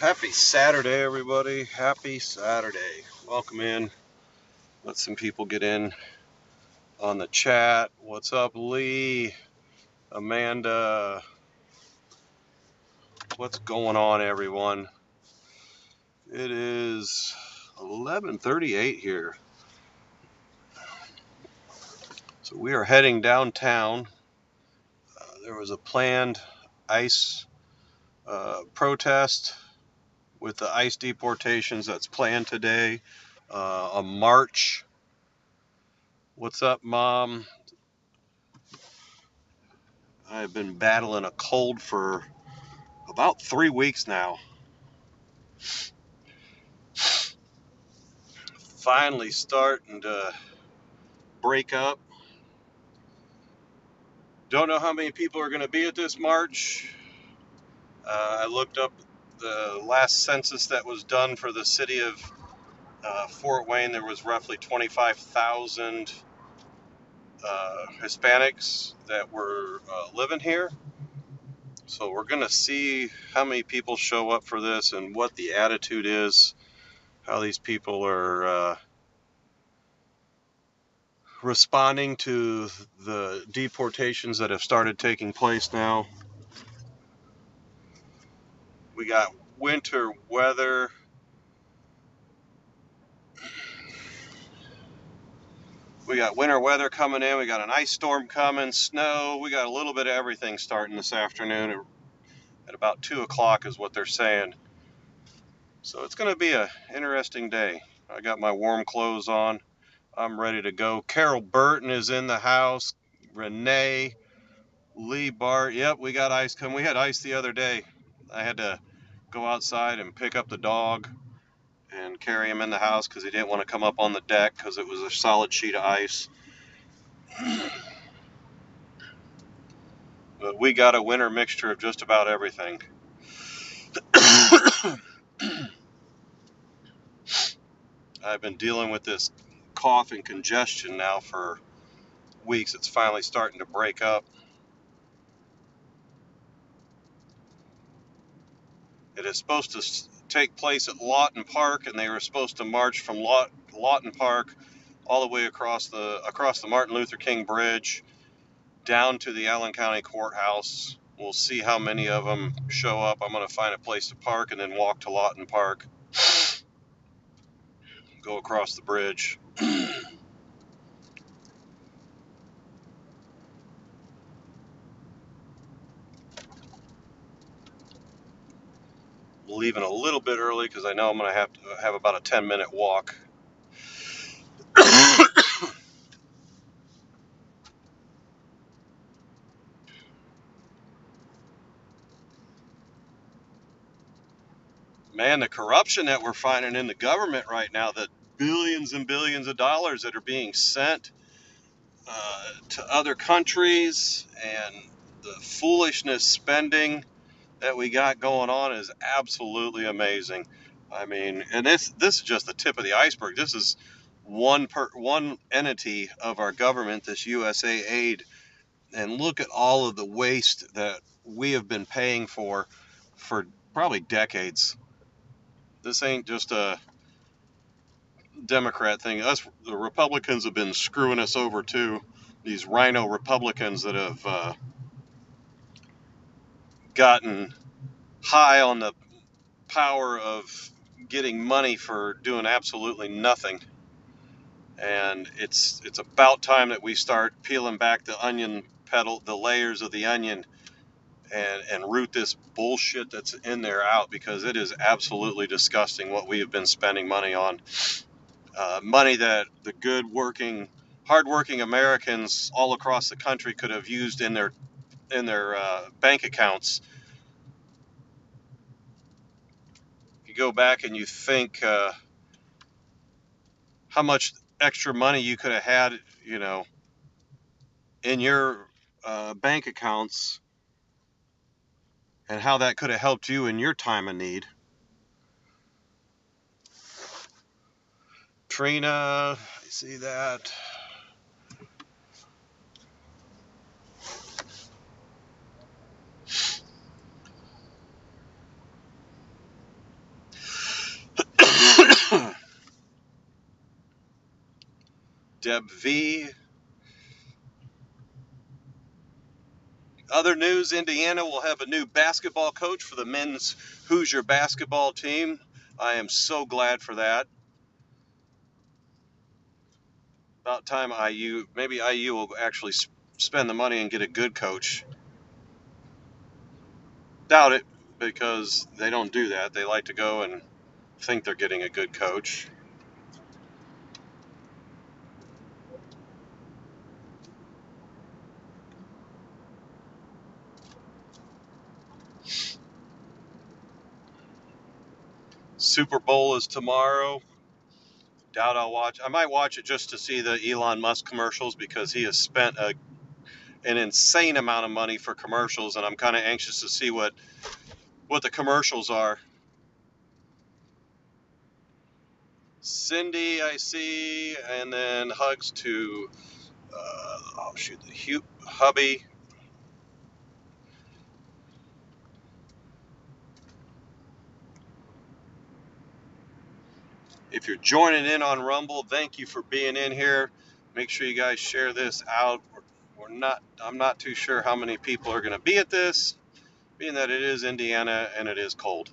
Happy Saturday, everybody. Happy Saturday. Welcome in. Let some people get in on the chat. What's up, Lee? Amanda? What's going on, everyone? It is 11:38 here. So we are heading downtown. There was a planned ICE protest with the ICE deportations that's planned today. A march. What's up, Mom? I've been battling a cold for about 3 weeks now. Finally starting to break up. Don't know how many people are going to be at this march. I looked up the last census that was done for the city of Fort Wayne. There was roughly 25,000 Hispanics that were living here. So we're going to see how many people show up for this and what the attitude is, how these people are responding to the deportations that have started taking place now. We got winter weather. We got winter weather coming in. We got an ice storm coming, snow. We got a little bit of everything starting this afternoon at about 2 o'clock is what they're saying. So it's going to be an interesting day. I got my warm clothes on. I'm ready to go. Carol Burton is in the house. Renee, Lee Bart. Yep, we got ice coming. We had ice the other day. I had to go outside and pick up the dog and carry him in the house because he didn't want to come up on the deck because it was a solid sheet of ice. But we got a winter mixture of just about everything. I've been dealing with this cough and congestion now for weeks. It's finally starting to break up. It is supposed to take place at Lawton Park, and they were supposed to march from Lawton Park all the way across the Martin Luther King Bridge down to the Allen County Courthouse. We'll see how many of them show up. I'm going to find a place to park and then walk to Lawton Park, go across the bridge. Leaving a little bit early because I know I'm going to have about a 10-minute walk. Man, the corruption that we're finding in the government right now, the billions and billions of dollars that are being sent to other countries, and the foolishness spending that we got going on is absolutely amazing. I mean, and this is just the tip of the iceberg. This is one entity of our government, this USA aid, and look at all of the waste that we have been paying for probably decades. This ain't just a Democrat thing. Us, the Republicans, have been screwing us over too. These rhino Republicans that have gotten high on the power of getting money for doing absolutely nothing. And it's about time that we start peeling back the layers of the onion, and root this bullshit that's in there out, because it is absolutely disgusting what we have been spending money on. Money that the good working, hardworking Americans all across the country could have used in their bank accounts. You go back and you think how much extra money you could have had, in your bank accounts, and how that could have helped you in your time of need. Trina, I see that. Deb V. Other news, Indiana will have a new basketball coach for the men's Hoosier basketball team. I am so glad for that. About time maybe IU will actually spend the money and get a good coach. Doubt it, because they don't do that. They like to go and think they're getting a good coach. Super Bowl is tomorrow. Doubt I'll watch. I might watch it just to see the Elon Musk commercials, because he has spent an insane amount of money for commercials, and I'm kind of anxious to see what the commercials are. Cindy, I see, and then hugs to the hubby. If you're joining in on Rumble, thank you for being in here. Make sure you guys share this out. I'm not too sure how many people are going to be at this, being that it is Indiana and it is cold.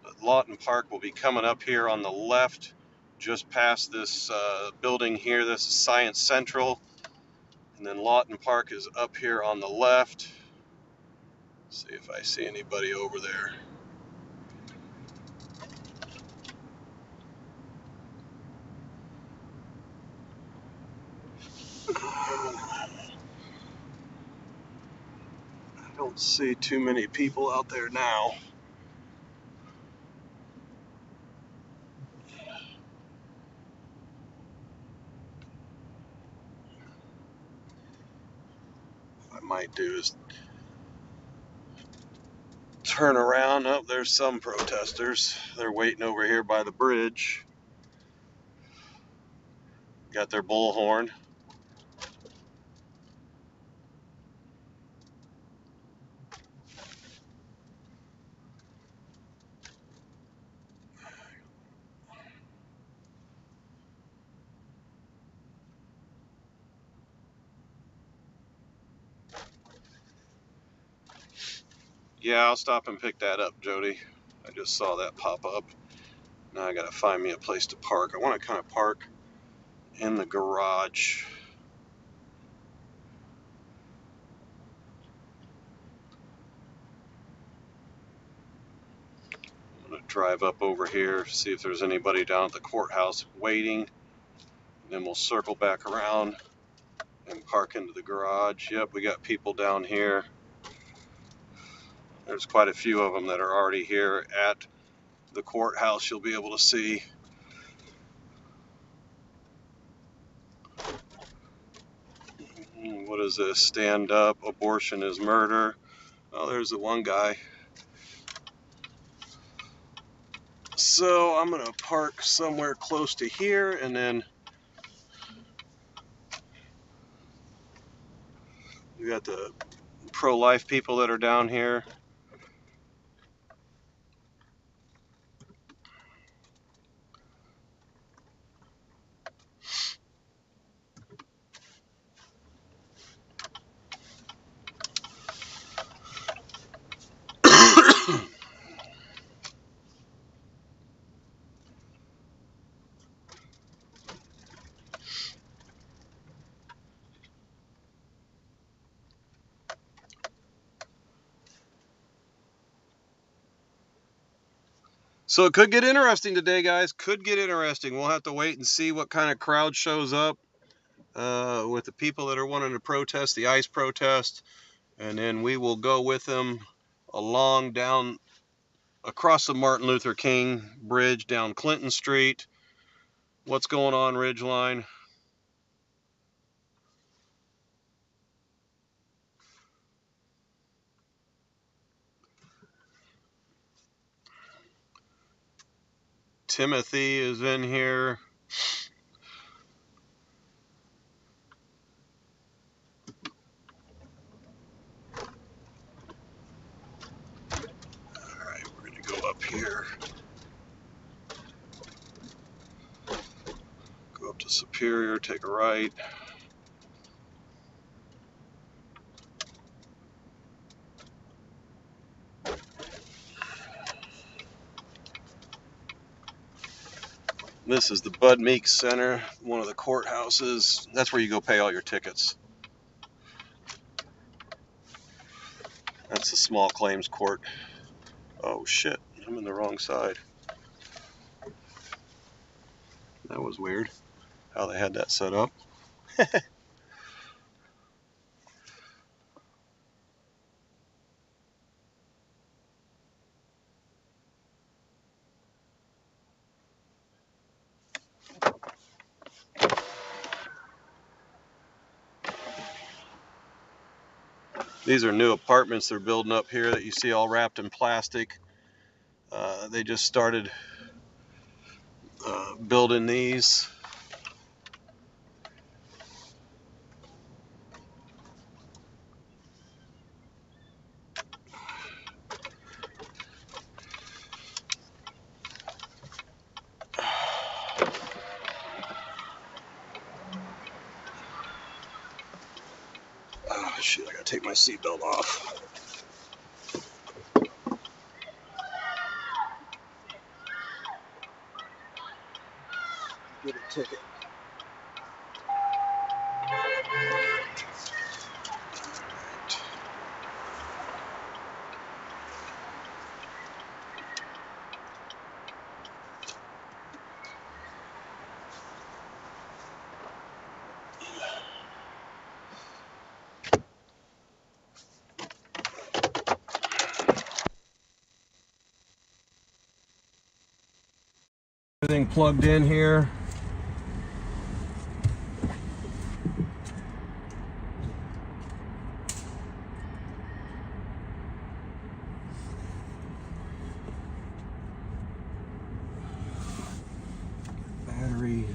But Lawton Park will be coming up here on the left, just past this building here. This is Science Central. And then Lawton Park is up here on the left. See if I see anybody over there. I don't see too many people out there now. What I might do is turn around. Oh, there's some protesters. They're waiting over here by the bridge. Got their bullhorn. Yeah, I'll stop and pick that up, Jody. I just saw that pop up. Now I gotta find me a place to park. I want to kind of park in the garage. I'm gonna drive up over here, see if there's anybody down at the courthouse waiting. Then we'll circle back around and park into the garage. Yep, we got people down here. There's quite a few of them that are already here at the courthouse. You'll be able to see. What is this? Stand up. Abortion is murder. Oh, there's the one guy. So I'm gonna park somewhere close to here, and then we got the pro-life people that are down here. So it could get interesting today, guys. Could get interesting. We'll have to wait and see what kind of crowd shows up with the people that are wanting to protest, the ICE protest. And then we will go with them along down across the Martin Luther King Bridge, down Clinton Street. What's going on, Ridgeline? Timothy is in here. All right, we're going to go up here. Superior, take a right. This is the Bud Meeks Center, one of the courthouses. That's where you go pay all your tickets. That's the small claims court. Oh shit, I'm in the wrong side. That was weird, how they had that set up. These are new apartments they're building up here that you see all wrapped in plastic. They just started building these. Oh shit, I gotta take my seatbelt off. Get a ticket. Everything plugged in here. Battery.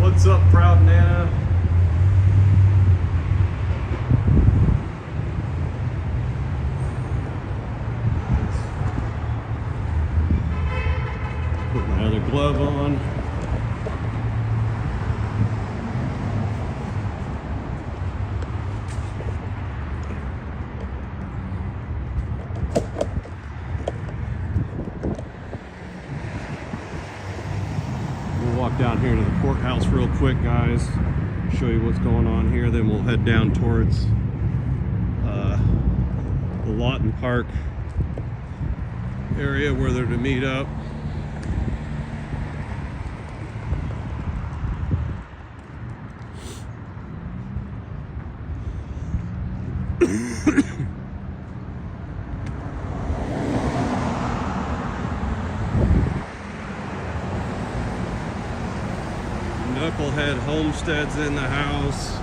What's up, proud Nana? Put my other glove on. Walk down here to the courthouse real quick, guys. Show you what's going on here. Then we'll head down towards the Lawton Park area where they're to meet up. Knucklehead Homestead's in the house.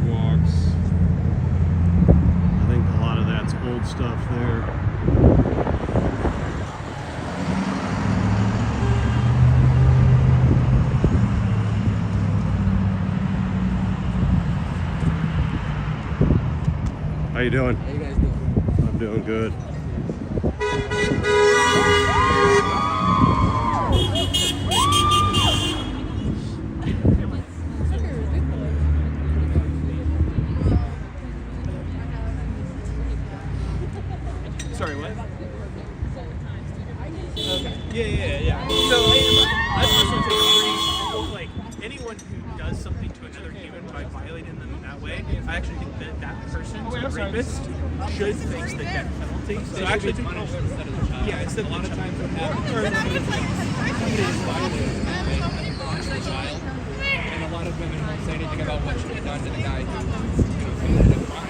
sidewalks. I think a lot of that's old stuff there. How you doing? How you guys doing? I'm doing good. Sorry, what? Okay. Yeah. So I personally think like anyone who does something to another human by violating them in that way, I actually think that that person, the rapist, should face the death penalty. So I actually think punished instead of the child. Yeah, instead of a lot of times what happens is somebody is violated and punish the child, and a lot of women won't say anything about what should be done to the guy who committed a crime.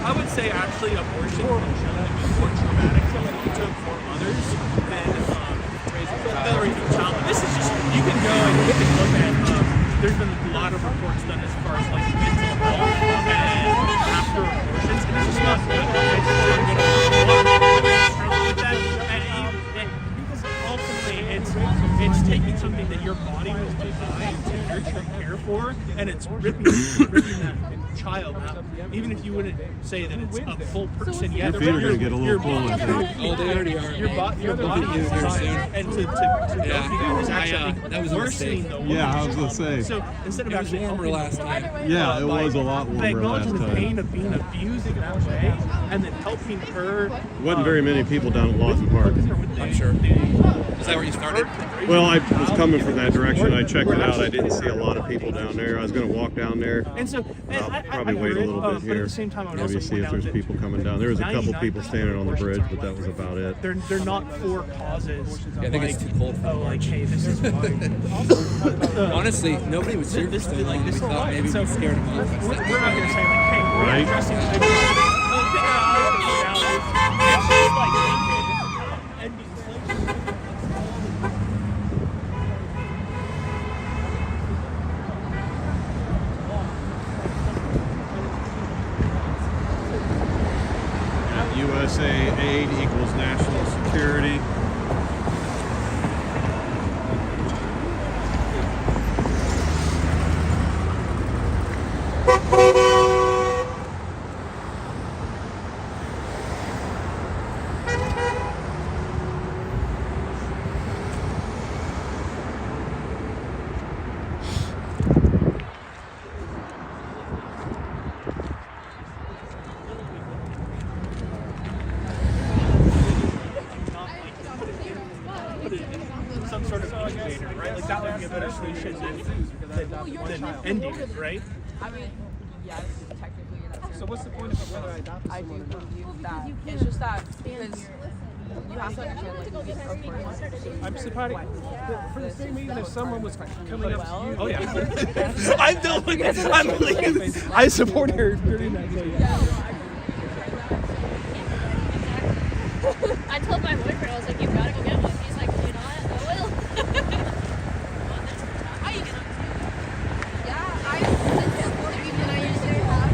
I would say actually abortion can be more traumatic for mothers than raising a child. This is just, you can go and you can look at, there's been a lot of reports done as far as like mental health and after abortions, and it's just not good. A lot of women struggle with that, and because ultimately it's taking something that your body was designed to nurture and care for, and it's ripping that child out. Even if you wouldn't say that it's a full person yet, your feet are going to get a little cold. Oh, they already are. Your body is designed, and to go is actually that was worsening the woman. Yeah, I was going to say. So instead of actually warmer last time. Yeah, it was a lot warmer last acknowledging the time. pain of being abused in that way, and then helping her. Wasn't very many people down at Lawson Park. I'm sure. Is that where you started? Well, I was coming from that direction. I checked it out. I didn't see a lot of people down there. I was going to walk down there. And so, I'll probably wait a little bit but here. at the same time, I would Maybe also see point if out there's that people coming down. There was a couple people standing on the bridge, but that was about it. They're not for causes. Yeah, I think it's too cold for oh, like, hey, this is why. Honestly, nobody would serve this so long. We thought maybe we'd scare them off. We're out here saying like, hey, we're Right. addressing the big problem. The thing I always point out is it's just like ending slavery. USA aid equals national security. Some sort of incubator, right? Like that would be a better solution than ending it, right? I mean, yes, technically in that sense. So what's the point of whether I adopt I do someone or not? believe that. It's just that because you have to understand, like, we, of course. I'm surprised. For the same reason, if someone was coming up to you, Oh yeah. I'm still like, I support her during that day. I told my boyfriend, I was like, you've got to go get one. He's like, you know what? I will. How you gonna? Yeah, I support you, and I usually have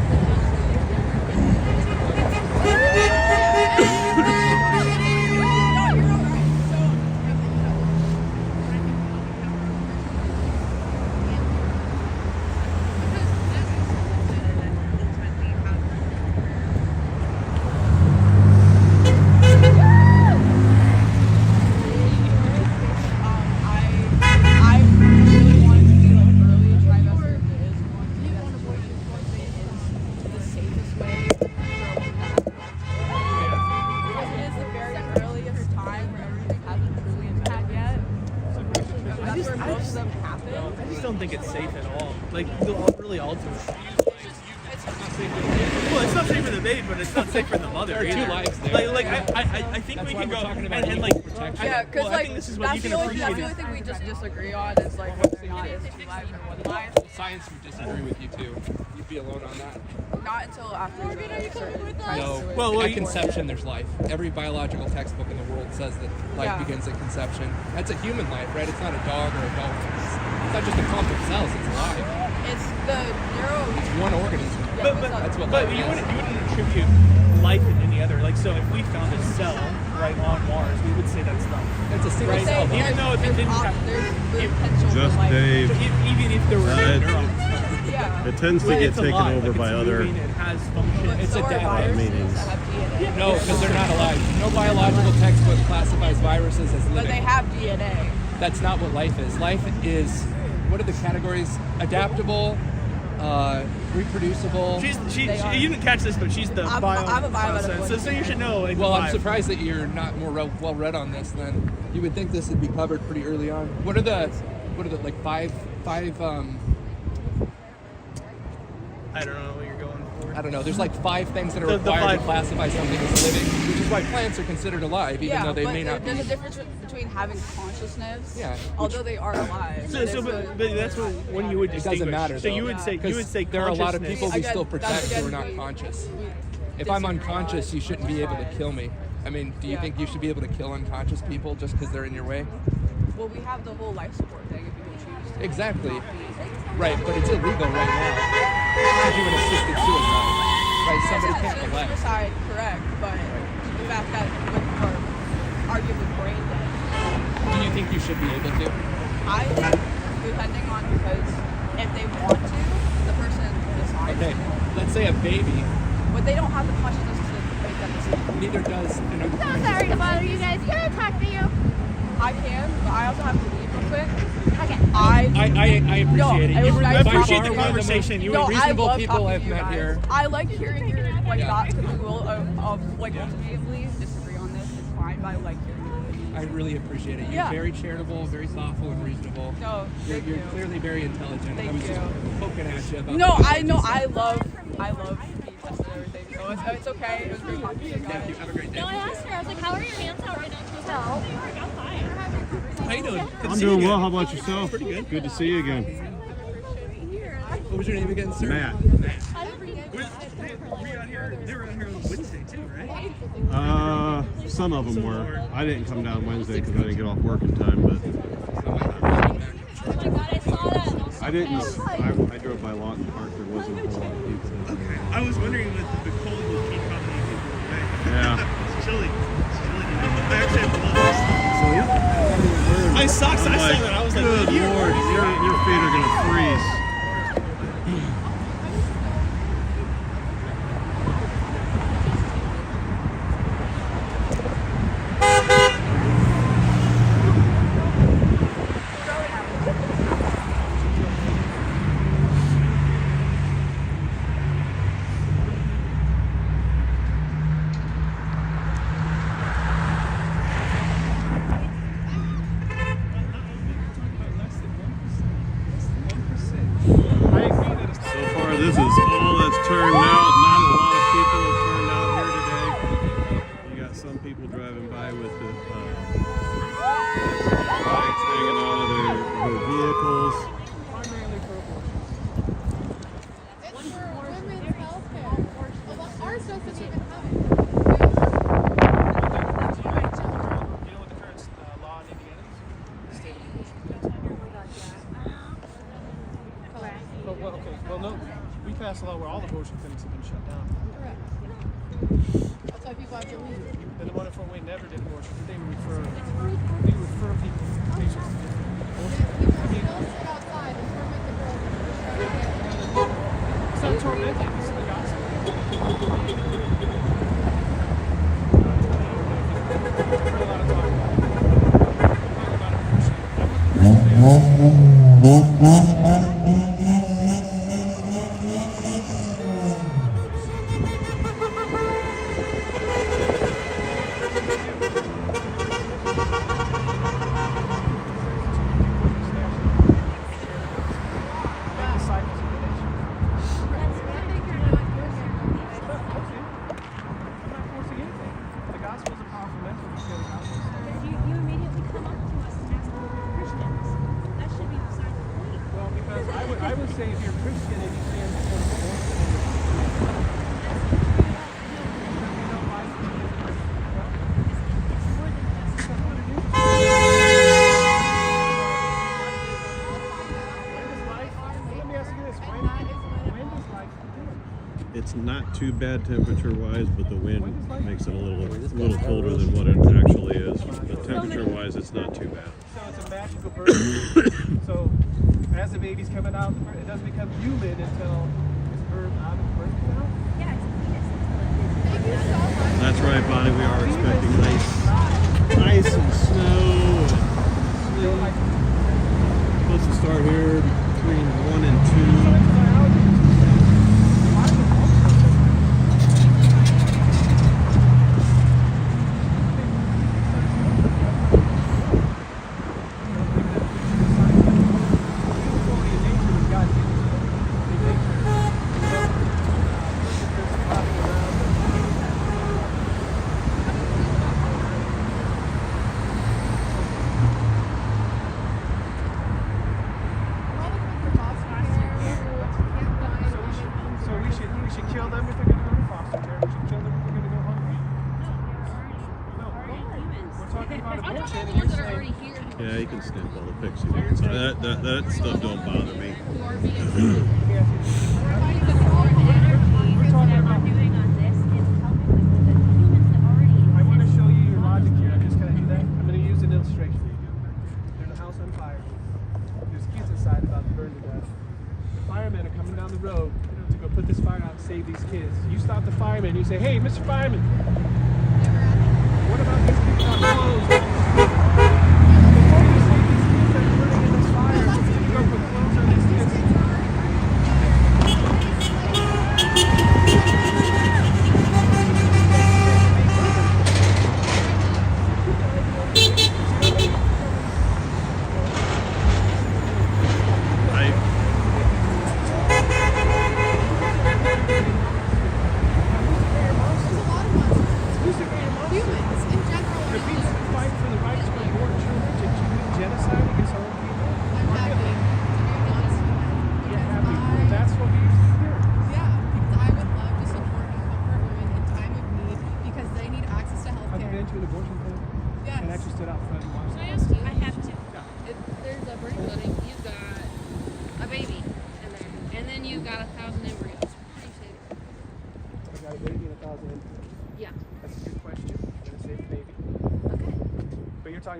I really wanted to be like early trimester. It is going to be that situation because it is the safest way for a woman to have because it is the very earliest time where everything hasn't truly impacted yet. That's where most of them happen. I just don't think it's safe at all. Like, they'll really alter it. It's not safe. Well, it's not safe for the baby, but it's not safe for the mother. There are two either. lives there. I think That's we why can we're go talking about and equal protection. Yeah, because I like think this is what that's you the can only appreciate. thing we just disagree on is like whether or not it's 2 lives or 1 life. Science would disagree with you too. You'd be alone on that. Not until after the certain time. No. Well, At conception, there's life. Every biological textbook in the world says that life Yeah. begins at conception. That's a human life, right? It's not a dog or a dolphin. It's not just a clump of cells. It's alive. It's the neuro. It's one organism. That's what But life you is. wouldn't attribute life in any other. Like, so if we found a cell right on Mars, we would say that's life. It's a single Right. cell. Even though if it didn't have, there's the potential Just for life. Dave. even if there were no neurons, Yeah. It tends to Well, get it's taken alive, over like, by it's other. moving, it has function. But It's so a are data viruses meetings. that have DNA. No, because they're not alive. No biological textbook classifies viruses as But living. they have DNA. That's not what life is. Life is, what are the categories? Adaptable, reproducible. They are. You didn't catch this, but she's the I'm a biomedical so you should know. Like, Well, the I'm vibe. surprised that you're not more well read on this. Then you would think this would be covered pretty early on. What are the like five? I don't know what you're going for. I don't know. There's like 5 things that are The required five- to classify something as living, which is why plants are considered alive, even though they but may not be. there's a difference between having consciousness. Yeah, Although they are alive. But that's when you would It distinguish. doesn't matter, So though. you would say Because there are a lot of consciousness. people we Again, still that's protect who are again not we- conscious. we If I'm disagree on. unconscious, you shouldn't be able to kill me. I mean, do you Yeah. think you should be able to kill unconscious people just because they're in your way? Well, we have the whole life support thing if you can choose to. Exactly. Right, but it's illegal right now to do an assisted suicide. Right, somebody can't elect. Suicide, correct, but the fact that are arguably brain dead. Do you think you should be able to? I think, depending on because if they want to, the person decides. Okay, let's say a baby. But they don't have the consciousness to make that decision. Neither does an So sorry to bother you guys. Can I talk to you? I can, but I also have to leave real quick. Okay. I appreciate No, it. it was You were nice by appreciate far the one of conversation. You most were reasonable I love people talking I've to you met guys. here. I like hearing your like Yeah. thoughts because we will like ultimately disagree on this. It's fine, but I like hearing your opinions. I really appreciate it. You're Yeah. very charitable, very thoughtful, and reasonable. No, You're thank you. clearly very intelligent. I Thank was just you. poking at you about No, the I know. stuff. I love being tested and everything. So it's okay. It was great talking to you guys. Thank you. Have a great day. No, I asked her. I was like, "How are your hands out right now?" She goes, "Oh, I'm fine." How you doing? Good to I'm see you doing again. well. How about yourself? Pretty good. Good to see you again. What was your name again, sir? Matt. They were out here on Wednesday too, right? Some of them were. I didn't come down Wednesday because I didn't get off work in time, but Oh my god, I saw that. I didn't. I drove by Lawton Park. There wasn't a whole lot of people. Okay. I was wondering with the cold with Pete how many people were there. Yeah. It's chilly. It's chilly. I actually have gloves. My socks, I saw that. I was like, good you lord, your feet are gonna freeze. So far, this is all that's turned out. Not a lot of people have turned out here today. You got some people driving by with the flags hanging out of their vehicles. You know what the current law in Indiana is? State of abortion. Well, no. We passed a law where all abortion clinics have been shut down. That's why people have to leave. And the one in Fort Wayne never did abortion. They would refer people, patients to different abortion clinics. I mean, it's not tormenting. It's the gospel. I've heard a lot of talk about I would say if you're Christian and you stand for abortion, let me ask you this: when does life begin? It's not too bad temperature-wise, but the wind makes it a little colder than what it actually is. But temperature-wise, it's not too bad. So it's a magical birth. So as the baby's coming out, it doesn't become human until it's birthed out of the birth canal. That's right, Bonnie. We are expecting ice and snow and sleet. Supposed to start here between 1 and 2. We should kill them if they're going to go to foster care. We should kill them if they're going to go hungry. We're talking about abortion, and you're saying, Yeah, you can stamp all the pixie dust. That stuff don't bother me. I want to show you your logic here. I'm just going to do that. I'm going to use an illustration. There's a house on fire. There's kids inside about to burn to death. The firemen are coming down the road to go put this fire out and save these kids. You stop the fireman and you say, "Hey, Mr. Fireman, what about these kids not clothes? Before you save these kids that are burning in this fire, you go put clothes on these kids."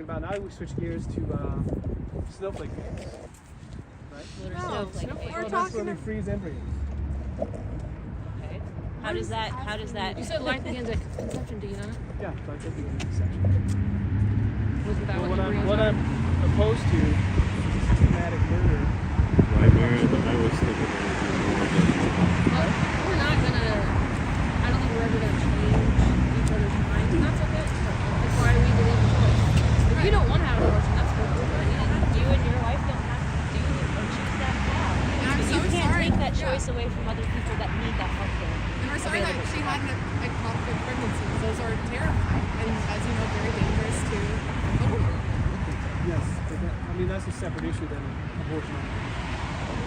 About now we switch gears to snowflake babies, right? That's where we freeze embryos. Okay. How does that? You said life begins at conception, do you know? Yeah, life begins at conception. Wasn't that What I'm opposed to is systematic murder. Right, Mary, I was thinking We're not gonna. I don't think we're ever gonna change each other's minds, and that's okay. That's why we believe in choice. If you don't want to have an abortion, that's good. You and your wife don't have to choose that path. I'm so You can't sorry. take that choice away from other people that need that health care. And we're sorry that she had a complicated pregnancy. Those are terrifying, and as you know, very dangerous to a woman. Yes, but that's a separate issue than abortion.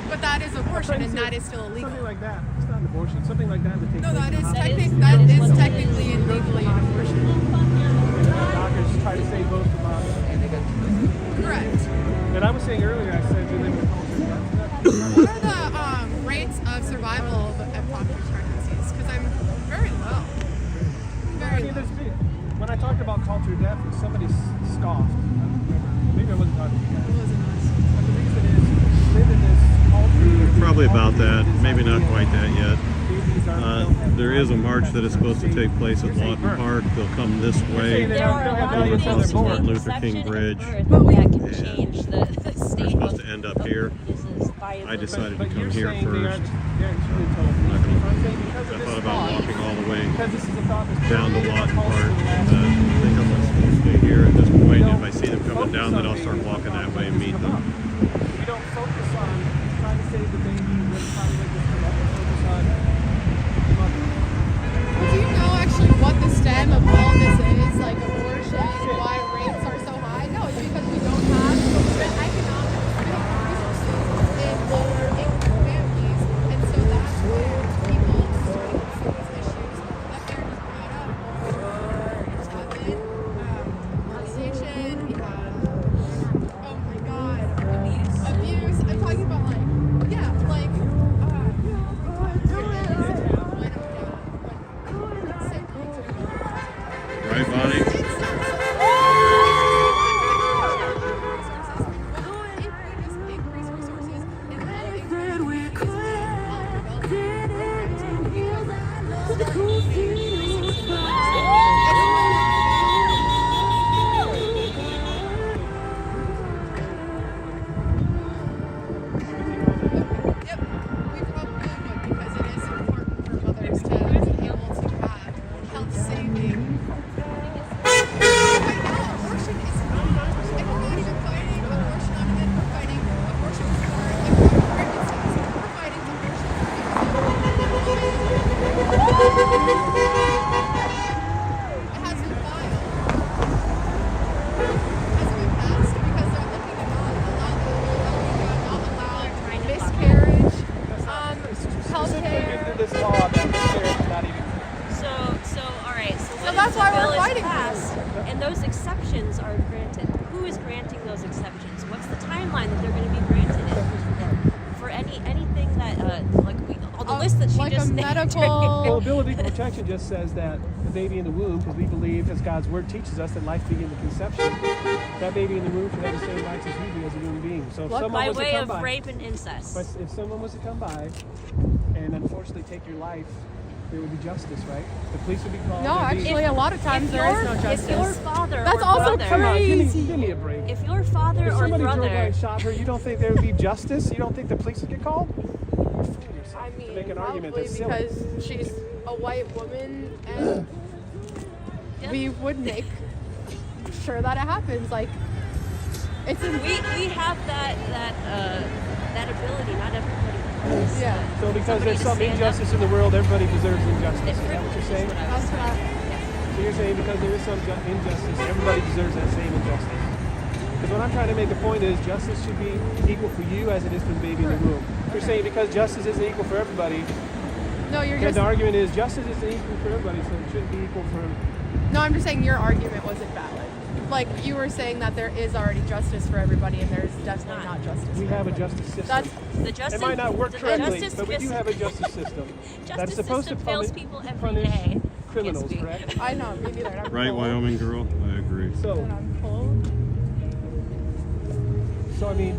But that is abortion, and that is still illegal. Something like that. It's not an abortion. Something like that would take No, place. that is technically and legally an abortion. Doctors try to save both the moms. Correct. And I was saying earlier, I said we live in a culture of death. What are the rates of survival of ectopic pregnancies? Because I'm very low. Very low. When I talked about culture of death, somebody scoffed. I don't remember. Maybe I wasn't talking to you guys. It wasn't us. But the reason is, we live in this culture. probably about that. Maybe not quite that yet. Babies There is a march that is supposed to take place at Lawton Park. They'll come this way There are a lot over of across things the Martin between Luther King conception Bridge. and birth that can change the We're state supposed of to end up here. fetuses by I decided to But come you're here saying they first. aren't human I'm not gonna- I'm saying because of I this thought about thought, walking all the way because this is a thought that's down to been in our Lawton culture Park. for the last I think I'm supposed to stay here at this point. If I see them coming down, then I'll start walking that way and meet them. We don't focus on trying to save the baby, we're trying to make this come up and focus on the mother. Do you know actually what the stem of all this is? Like abortion, why rates are so high? No, it's because we don't have the economic resources in lower justice that she like just a named. medical. Well, Bill of Legal Protection just says that the baby in the womb, because we believe, as God's word teaches us, that life begins with conception, that baby in the womb should have the same rights as you do as a human being. So if someone By was to way come of by, rape and incest. but if someone was to come by and unfortunately take your life, there would be justice, right? The police would be called. No, there'd be- actually, a lot of times there is no justice. If your father That's or also brother, Come on, crazy. give me a break. if your father If or somebody drove by brother, and shot her, you don't think there would be justice? You don't think the police would get called? I mean, to make an argument probably that's silly. because she's a white woman, and Yeah. we would make sure that it happens. Like, it's a we have that ability. Not everybody does. yeah. So because Somebody there's to some stand injustice in the world, everybody deserves injustice. Is that what you're saying? That's what So you're saying because there is some injustice, everybody deserves that same injustice. Because what I'm trying to make the point is justice should be equal for you as it is for the baby in the womb. You're saying because justice isn't equal for everybody, No, you're because just. the argument is justice isn't equal for everybody, so it shouldn't be equal for. No, I'm just saying your argument wasn't valid. Like, you were saying that there is already justice for everybody, and there's definitely not justice. We for have a everybody. justice system. That's The justice It might not work the correctly, justice but we do system- have a justice system that's Justice supposed to system fails punish, people every punish day. criminals, Can't speak. correct? I know, me neither. and I'm Right, cold. Wyoming girl? I agree. So, And I'm cold. I mean,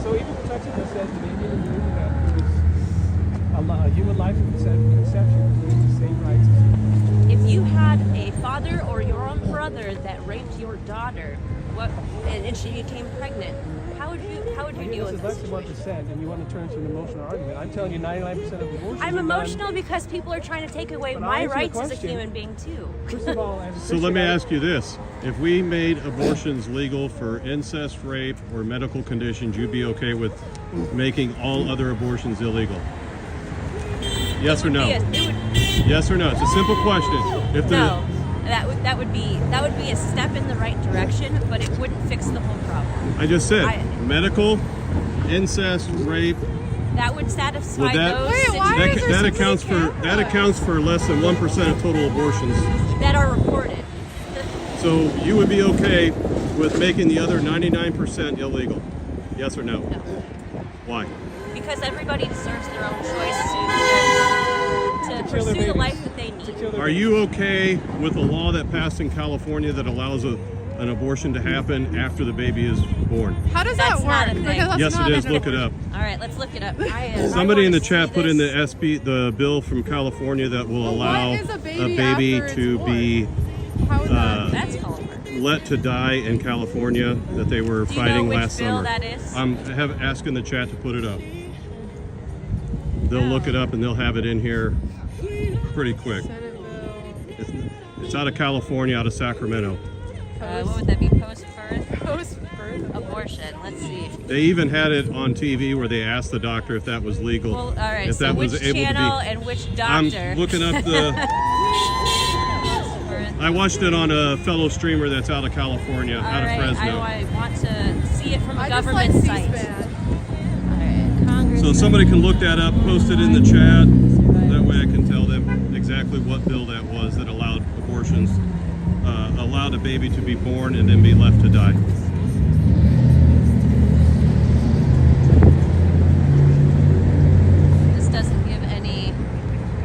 so equal protection just says the baby in the womb that was a human life from conception with the same rights as you. If you had a father or your own brother that raped your daughter, and she became pregnant, how would you deal This with is this less than 1%, situation? and you want to turn to an emotional argument. I'm telling you, 99% of abortions I'm are done. emotional because people are trying to take away But I'll my answer your rights as a question. human being too. First of all, as a So let me Christian, ask you this. If we made abortions legal for incest, rape, or medical conditions, you'd be okay with making all other abortions illegal? Yes or no? Yes or no? It's a simple question. If the No, that would be a step in the right direction, but it wouldn't fix the whole problem. I just said I- medical, incest, rape, That would satisfy Would that- those Wait, why situations is there that such a accounts for camera? that accounts for less than 1% of total abortions. that are reported. So you would be okay with making the other 99% illegal? Yes or no? No. Why? Because everybody deserves their own choice to kill their pursue the babies. life that they to need. kill their Are you okay with a law that passed in California that allows an abortion to happen after the baby is born? How does That's that not work? a thing. Because that's Yes, not it is. a- Look it up. All right, let's look it up. Somebody in the I chat wanna put in see the bill from California that will But allow what is a baby after it's to born? be How is that? this. That's called. let to die in California that they were Do you know fighting which last bill summer. that is? I'm asking the chat to put it up. They'll look it up and they'll have it in here pretty quick. Senate bill. It's out of California, out of Sacramento. What would that be? Post-birth Post-birth. abortion. Let's see. They even had it on TV where they asked the doctor if that was legal. Well, all right. if So that which was able channel to be. and which I'm doctor? looking up the. Post-birth. I watched it on a fellow streamer that's out of California, All out of right, Fresno. I want to see it from a I just government like site. C-SPAN. All right, Congress. So somebody can look that up, post it in the chat. That way I can tell them exactly what bill that was that allowed abortions, allowed a baby to be born and then be left to die. This doesn't give any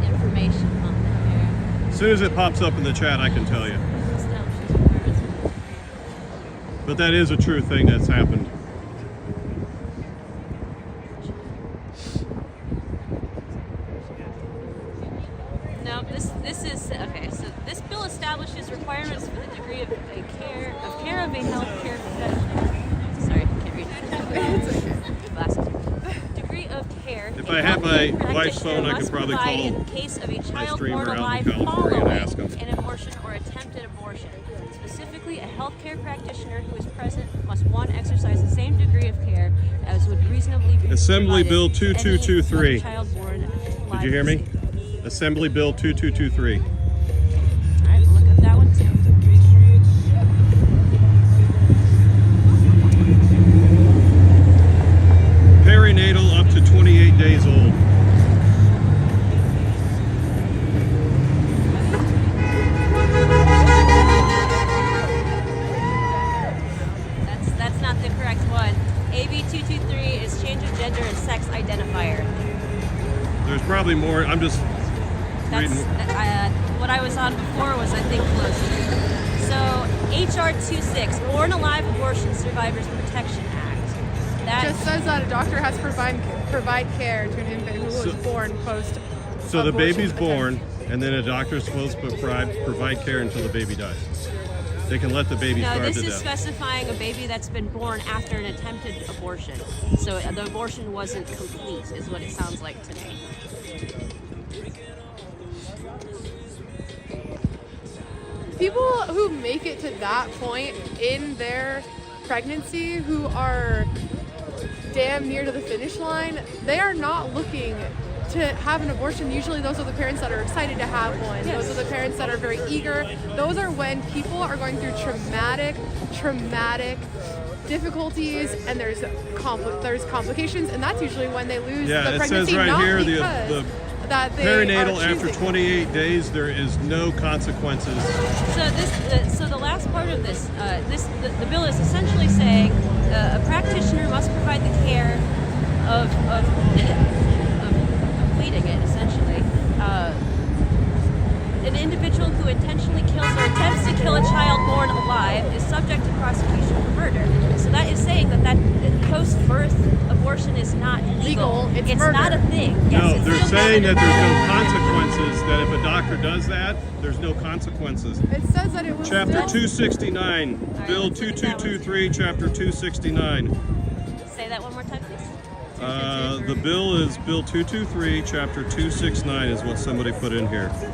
information on there. As soon as it pops up in the chat, I can tell you. But that is a true thing that's happened. No, this is okay. So this bill establishes requirements for the degree of care of a healthcare professional. Sorry, I can't read. Glasses. Degree of care. If a I had my healthcare wife's phone, I practitioner could probably must provide call in case of a child streamer born out in alive California and following ask 'em. an abortion or attempted abortion. Specifically, a healthcare practitioner who is present must, one, exercise the same degree of care as would reasonably be Assembly provided Bill to any 2223. other child born alive Did you hear me? and safe. Assembly Bill 2223. All right, we'll look up that one too. Perinatal up to 28 days old. That's not the correct one. AB 223 is change of gender and sex identifier. There's probably more. I'm just That's reading. what I was on before was, I think, closer. So HR 26, Born Alive Abortion Survivors Protection Act. That Just says that a doctor has to provide care to an infant who was born post. So the baby's abortion born, attempt. and then a doctor's supposed to provide care until the baby dies. They can let the baby No, starve this to is death. specifying a baby that's been born after an attempted abortion. So the abortion wasn't complete, is what it sounds like to me. People who make it to that point in their pregnancy, who are damn near to the finish line, they are not looking to have an abortion. Usually those are the parents that are excited to have one. Yes. Those are the parents that are very eager. Those are when people are going through traumatic difficulties, and there's complications, and that's usually when they lose Yeah, the it pregnancy. says right not here because the that they perinatal are after choosing. 28 days, there is no consequences. So the last part of this, the bill is essentially saying a practitioner must provide the care of completing it, essentially. An individual who intentionally kills or attempts to kill a child born alive is subject to prosecution for murder. So that is saying that post-birth abortion is not legal. It's It's murder. not a thing. Yes, No, it's they're still saying that counted there's as no murder. consequences, that if a doctor does that, there's no consequences. It says that it was Chapter still- 269, Bill let's look at that one. 2223, Chapter 269. Say that one more time, please. The bill is Bill 223, Chapter 269 is what somebody put in here. 6.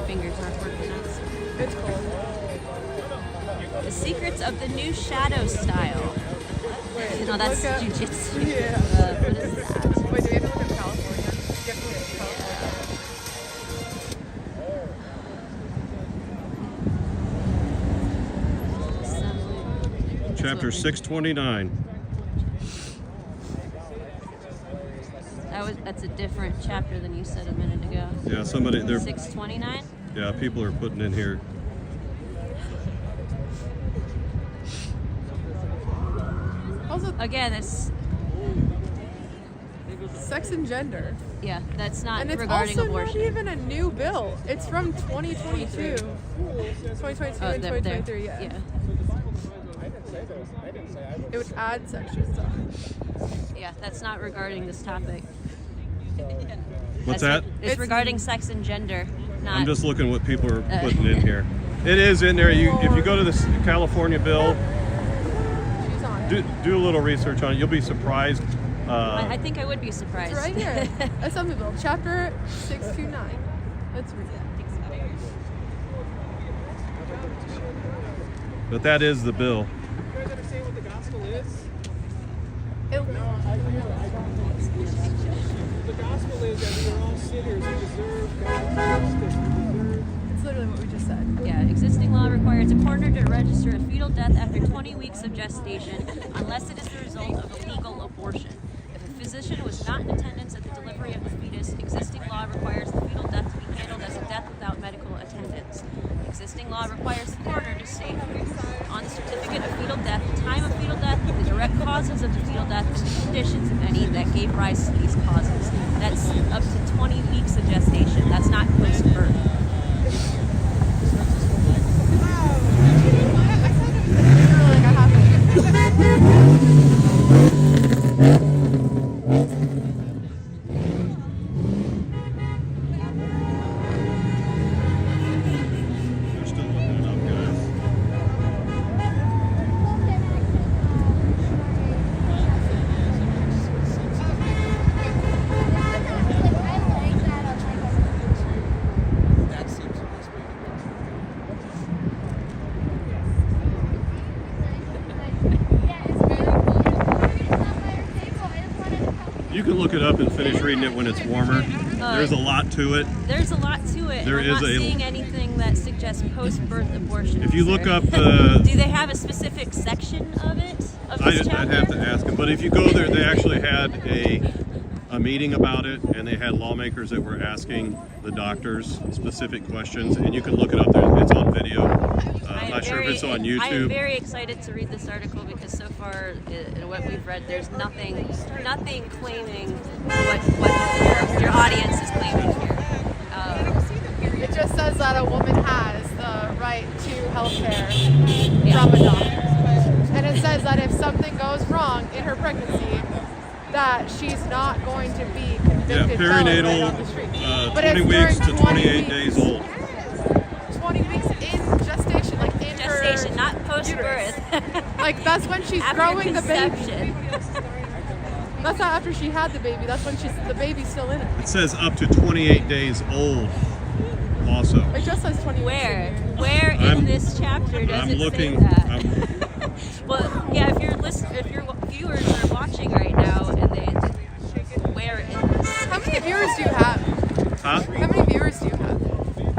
Fingers aren't working out. It's cold. The secrets of the new shadow style. No, that's Look at- jujitsu. Yeah. What is that? Wait, do we have to look at California? You have to look at California. Chapter 629. That's a different chapter than you said a minute ago. Yeah, somebody, they're, 629? yeah, people are putting in here. Also, Again, it's sex and gender. yeah, that's not And it's regarding also abortion. not even a new bill. It's from 2022. 2022 Oh, and there. 2023, yeah. It would add sections on. Yeah, that's not regarding this topic. What's that? It's It's- regarding sex and gender, not. I'm just looking what people are putting in here. It is in there. If you go to the California bill, She's on it. do a little research on it. You'll be surprised. I think I would be surprised. It's right here. Assembly Bill, Chapter 629. Let's read it. But that is the bill. You guys understand what the gospel is? The gospel is that we are all sinners who deserve God's justice. It's literally what we just said. Yeah, existing law requires a coroner to register a fetal death after 20 weeks of gestation unless it is the result of a legal abortion. If a physician was not in attendance at the delivery of the fetus, existing law requires the fetal death to be handled as a death without medical attendance. Existing law requires the coroner to state on the certificate of fetal death, the time of fetal death, the direct causes of the fetal death, and the conditions, if any, that gave rise to these causes. That's up to 20 weeks of gestation. That's not post-birth. Literally like a half They're still looking it up, guys. You can look it up and finish reading it when it's warmer. There's a lot to it. There's a lot to it. There I'm is not a- seeing anything that suggests post-birth abortion. If you look sir. up the- Do they have a specific section of it? Of this I'd chapter? have to ask them. But if you go there, they actually had a meeting about it, and they had lawmakers that were asking the doctors specific questions, and you can look it up there. It's on video. I'm not sure if it's on I am YouTube. very excited to read this article because so far in what we've read, there's nothing claiming what your audience is claiming here. It just says that a woman has the right to health care from a doctor. And it says that if something goes wrong in her pregnancy, that she's not going to be convicted felon right on the street. But 20 it's weeks during to 28 days old. 20 weeks in gestation, like in Gestation, her not post-birth. Like that's when she's After growing the baby. conception. That's not after she had the baby. That's when the baby's still in it. It says up to 28 days old. Also, It just says 20 weeks. Where in this chapter does I'm it looking. say that? Well, yeah, if your viewers are watching right now, and where in this? How many viewers do you have? Huh? How many viewers do you have?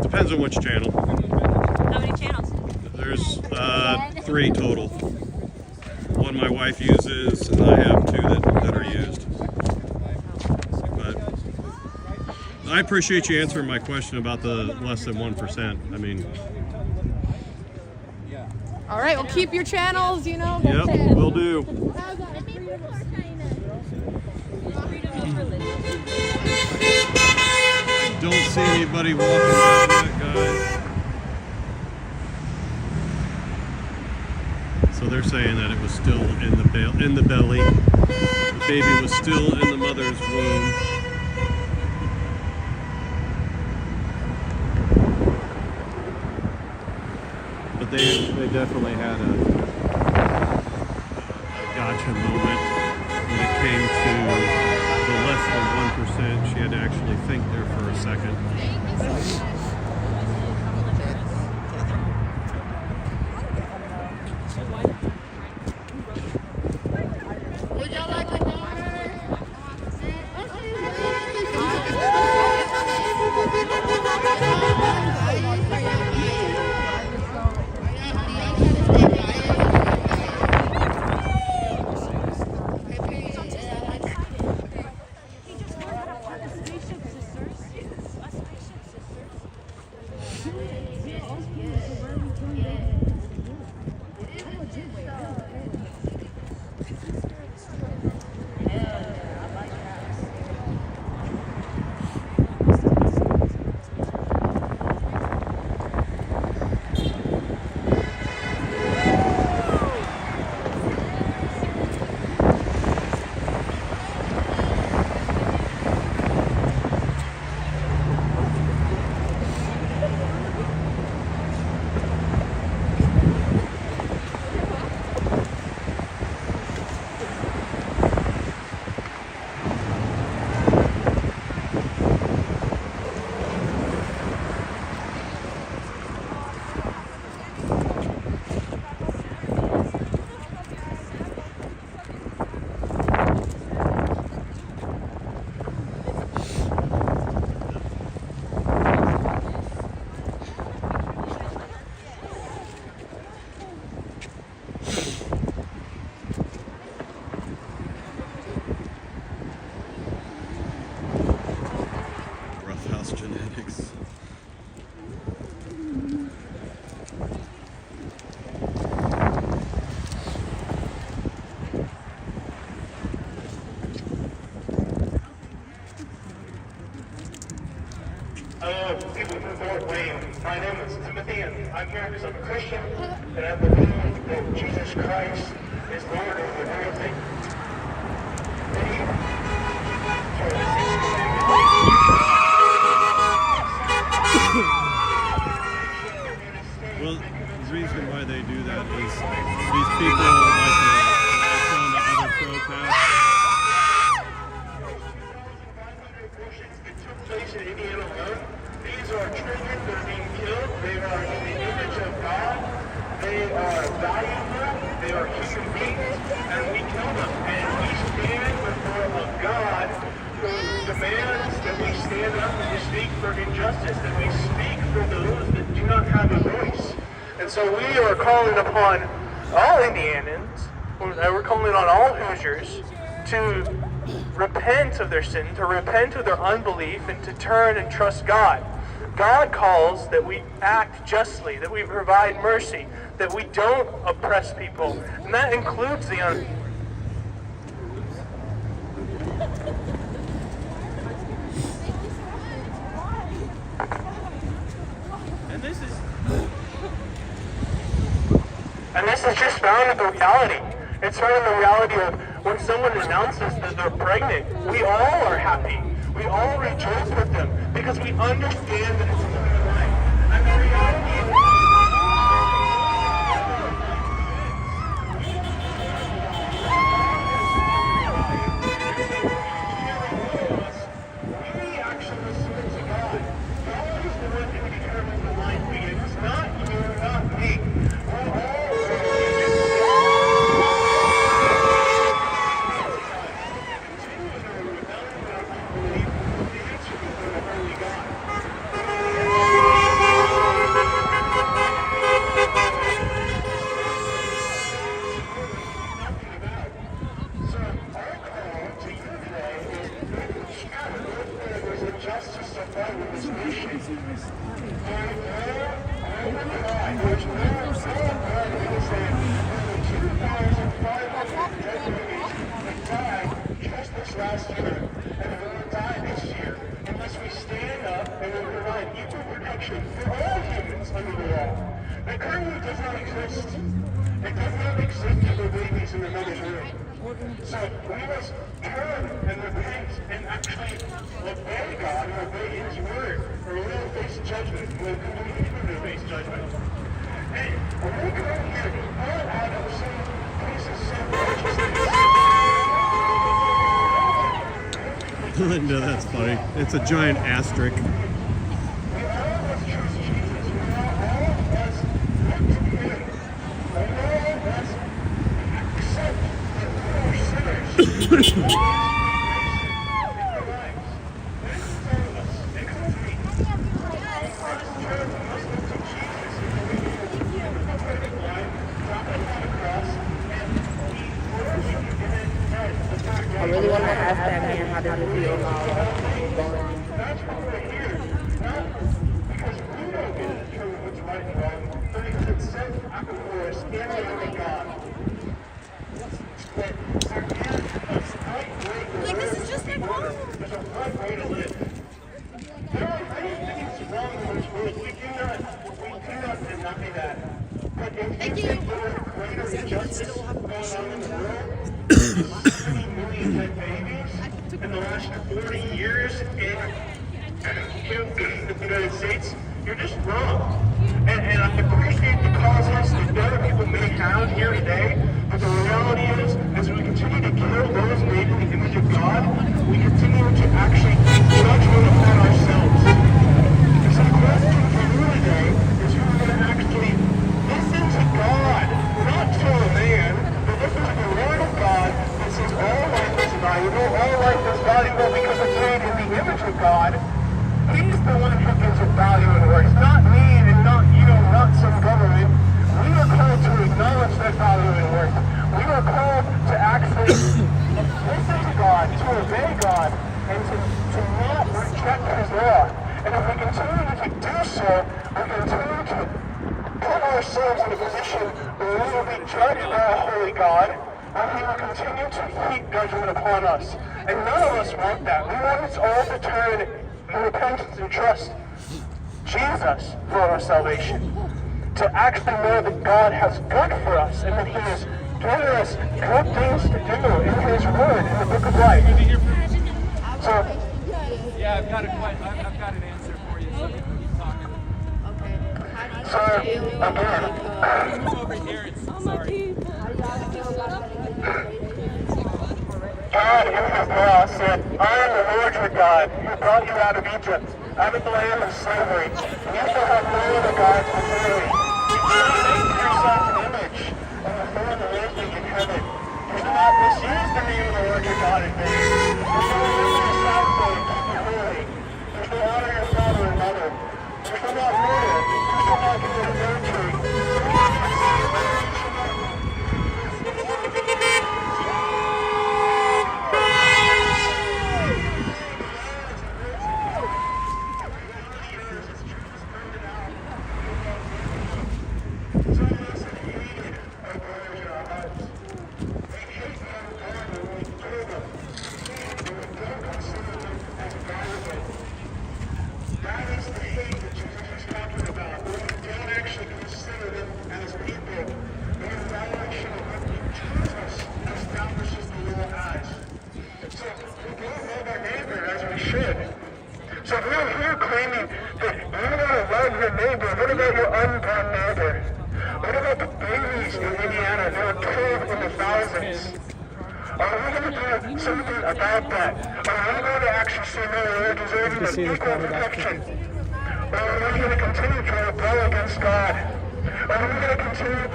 Depends on which channel. How many channels? There's 3 total. One my wife uses, and I have 2 that are used. But I appreciate you answering my question about the less than 1%. I mean, All right, well, keep your channels, you know. yep, will do. Don't see anybody walking down that, guys. So they're saying that it was still in the belly. The baby was still in the mother's womb. But they definitely had a gotcha moment when it came to the less than 1%. She had to actually think there for a second. Genetics. Hello, people from Fort Wayne. My name is Timothy, and I'm here because I'm a Christian, and I believe that Jesus Christ is Lord over everything. Well, the reason why they do that is these people like to on the other protests. These are children that are being killed. They are in the image of God. They are valuable. They are human beings, and we kill them. And we stand before a God who demands that we stand up and we speak for injustice, that we speak for those that do not have a voice. And so we are calling upon all Indianans, we're calling on all Hoosiers to repent of their sin, to repent of their unbelief, and to turn and trust God. God calls that we act justly, that we provide mercy, that we don't oppress people, and that includes the And this is just found in the reality. It's found in the reality of when someone announces that they're pregnant, we all are happy. We all rejoice with them because we understand that it's a human life. And the reality is we actually submit to God. God is the one who determines the life we get. It's not you, not me. We're all last year, and we will die this year unless we stand up and we provide equal protection for all humans under the law. That currently does not exist. It does not exist for babies in the mother's womb. So we must turn and repent and actually obey God and obey His word, or we will face judgment. We'll continue to face judgment. And when we come here, all out of some piece of self-righteousness. No, that's funny. It's a giant asterisk. I really want to ask that man how does it feel now? That's why we're here. Not because we don't get to determine what's right and wrong, but because it's set out for us in the name of God. That there is a right way to live. This is just like home. There's a right way to live. There are many things wrong in this world. We do not deny that. But if you think there is greater injustice going on in the world, 70 million dead babies in the last 40 years in the United States, you're just wrong. And I appreciate the causes that other people may have here today, but the reality is, as we continue to kill those made in the image of God, we continue to actually judge upon ourselves. And so the question for you today is who are going to actually listen to God, not to a man, but listen to the Word of God that says all life is valuable, all life is valuable because it's made in the image of God. He's the one who gives it value and worth, not me and not you, not some government. We are called to acknowledge that value and worth. We are called to actually listen to God, to obey God, and to not reject His law. And if we continue to do so, we continue to put ourselves in a position where we will be judged by a holy God, and He will continue to heap judgment upon us. And none of us want that. We want us all to turn in repentance and trust Jesus for our salvation. To actually know that God has good for us and that He has given us good things to do in His Word, in the Book of Life. So, Yeah, I've got an answer for you, so keep talking. so again, Move over here, sorry. God in His law said, I am the Lord your God, who brought you out of Egypt, out of the land of slavery. You shall have no other gods before me. You shall not make yourself an image of the form of anything in heaven. You shall not misuse the name of the Lord your God in vain. You shall remember the Sabbath day and keep it holy. You shall honor your father and mother. You shall not murder. You shall not commit adultery. So listen, What about the babies in Indiana that are killed in the thousands? Are we going to do something about that? Are we going to actually say, no, they're deserving of equal protection? Or are we going to continue to rebel against God? Are we going to continue to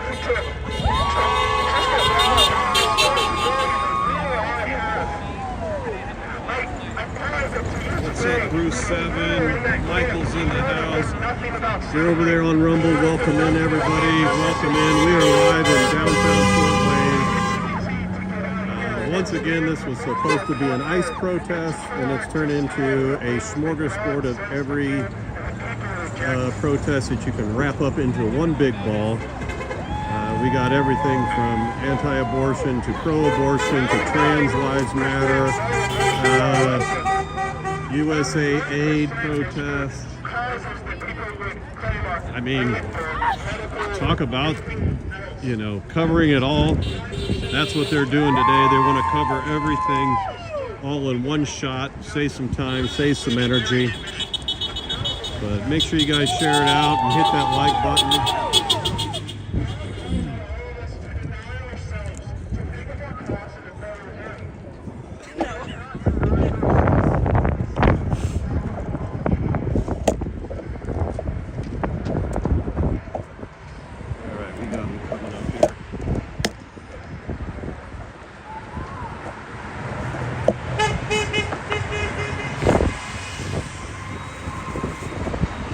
What's up, Bruce 7? Michael's in the house. You're over there on Rumble. Welcome in, everybody. Welcome in. We are live in downtown Fort Wayne. Once again, this was supposed to be an ICE protest, and it's turned into a smorgasbord of every protest that you can wrap up into one big ball. We got everything from anti-abortion to pro-abortion to trans lives matter, USA aid protests. I mean, talk about, covering it all. That's what they're doing today. They want to cover everything all in one shot, save some time, save some energy. But make sure you guys share it out and hit that like button.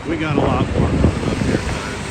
We got a lot more coming up here, guys.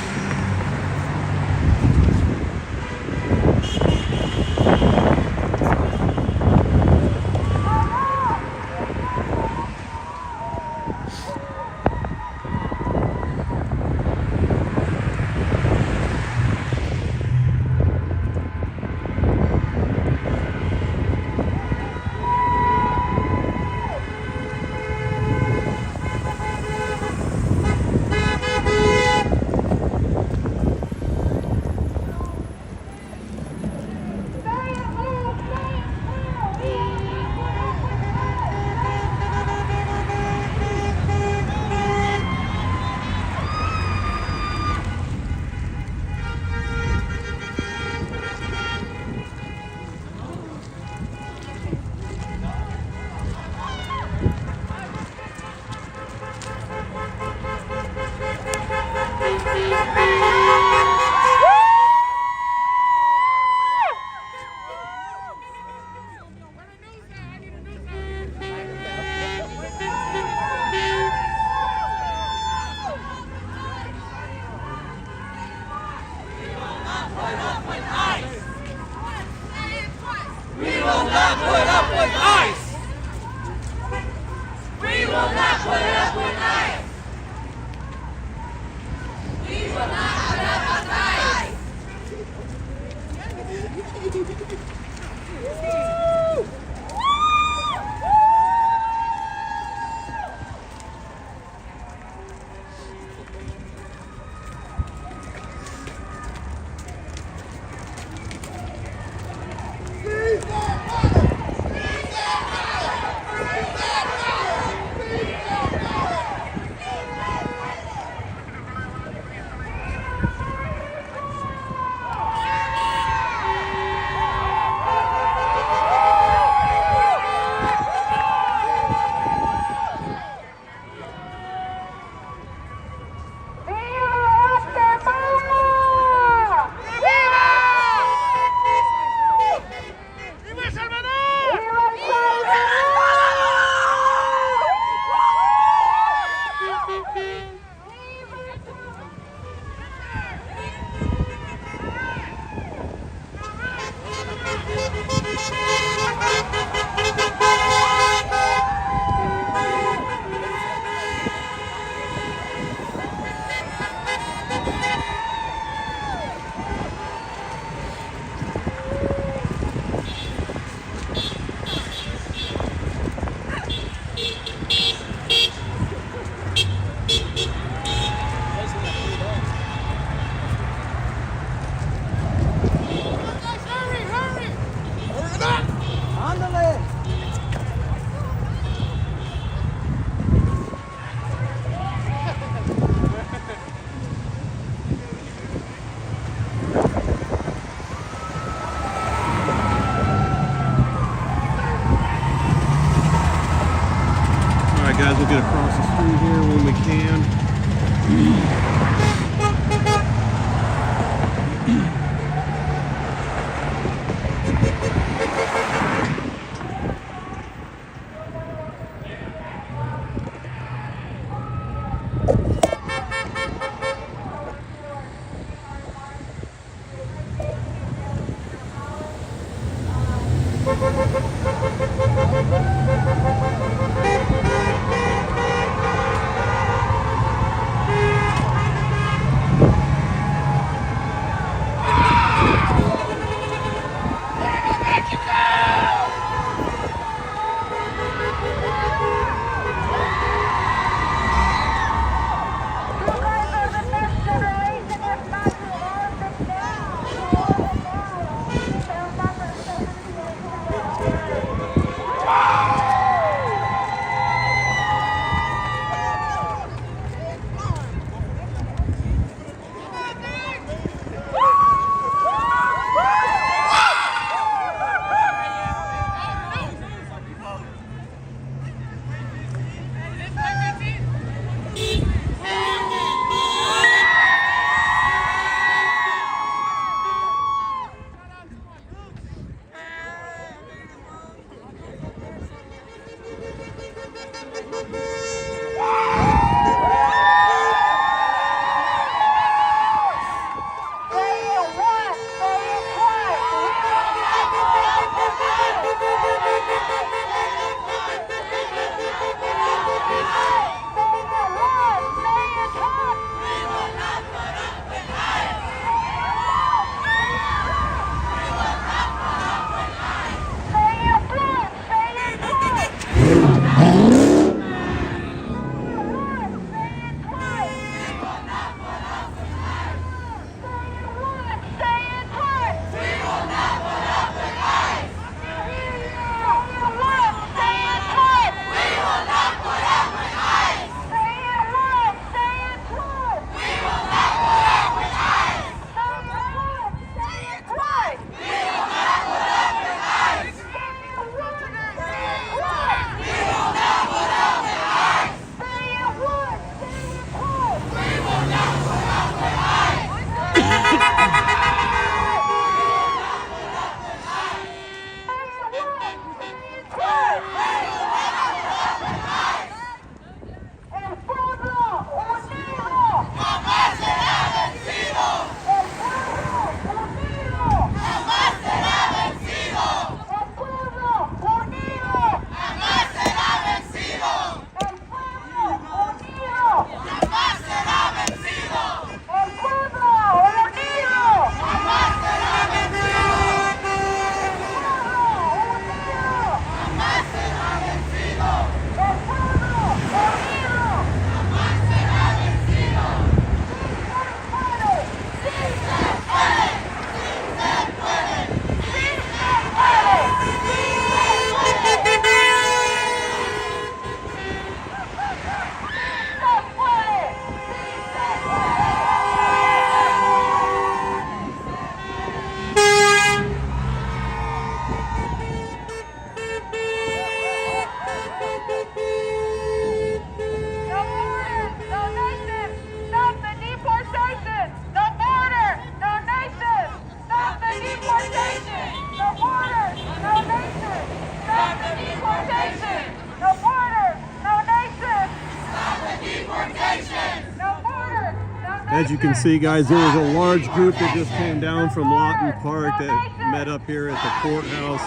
As you can see, guys, there was a large group that just came down from Lawton Park that met up here at the courthouse.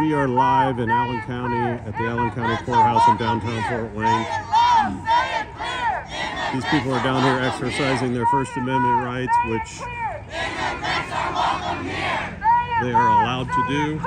We are live in Allen County at the Allen County Courthouse in downtown Fort Wayne. These people are down here exercising their First Amendment rights, which they are allowed to do.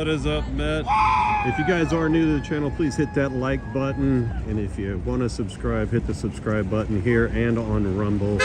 What is up, Matt? If you guys are new to the channel, please hit that like button. And if you want to subscribe, hit the subscribe button here and on Rumble.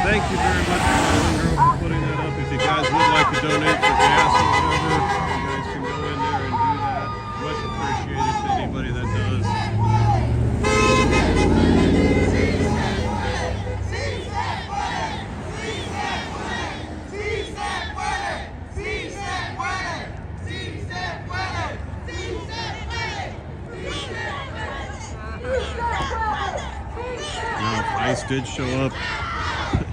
Thank you very much, Girl, for putting that up. If you guys would like to donate for gas or whatever, you guys can go in there and do that. Much appreciated to anybody that does. Now, if ICE did show up,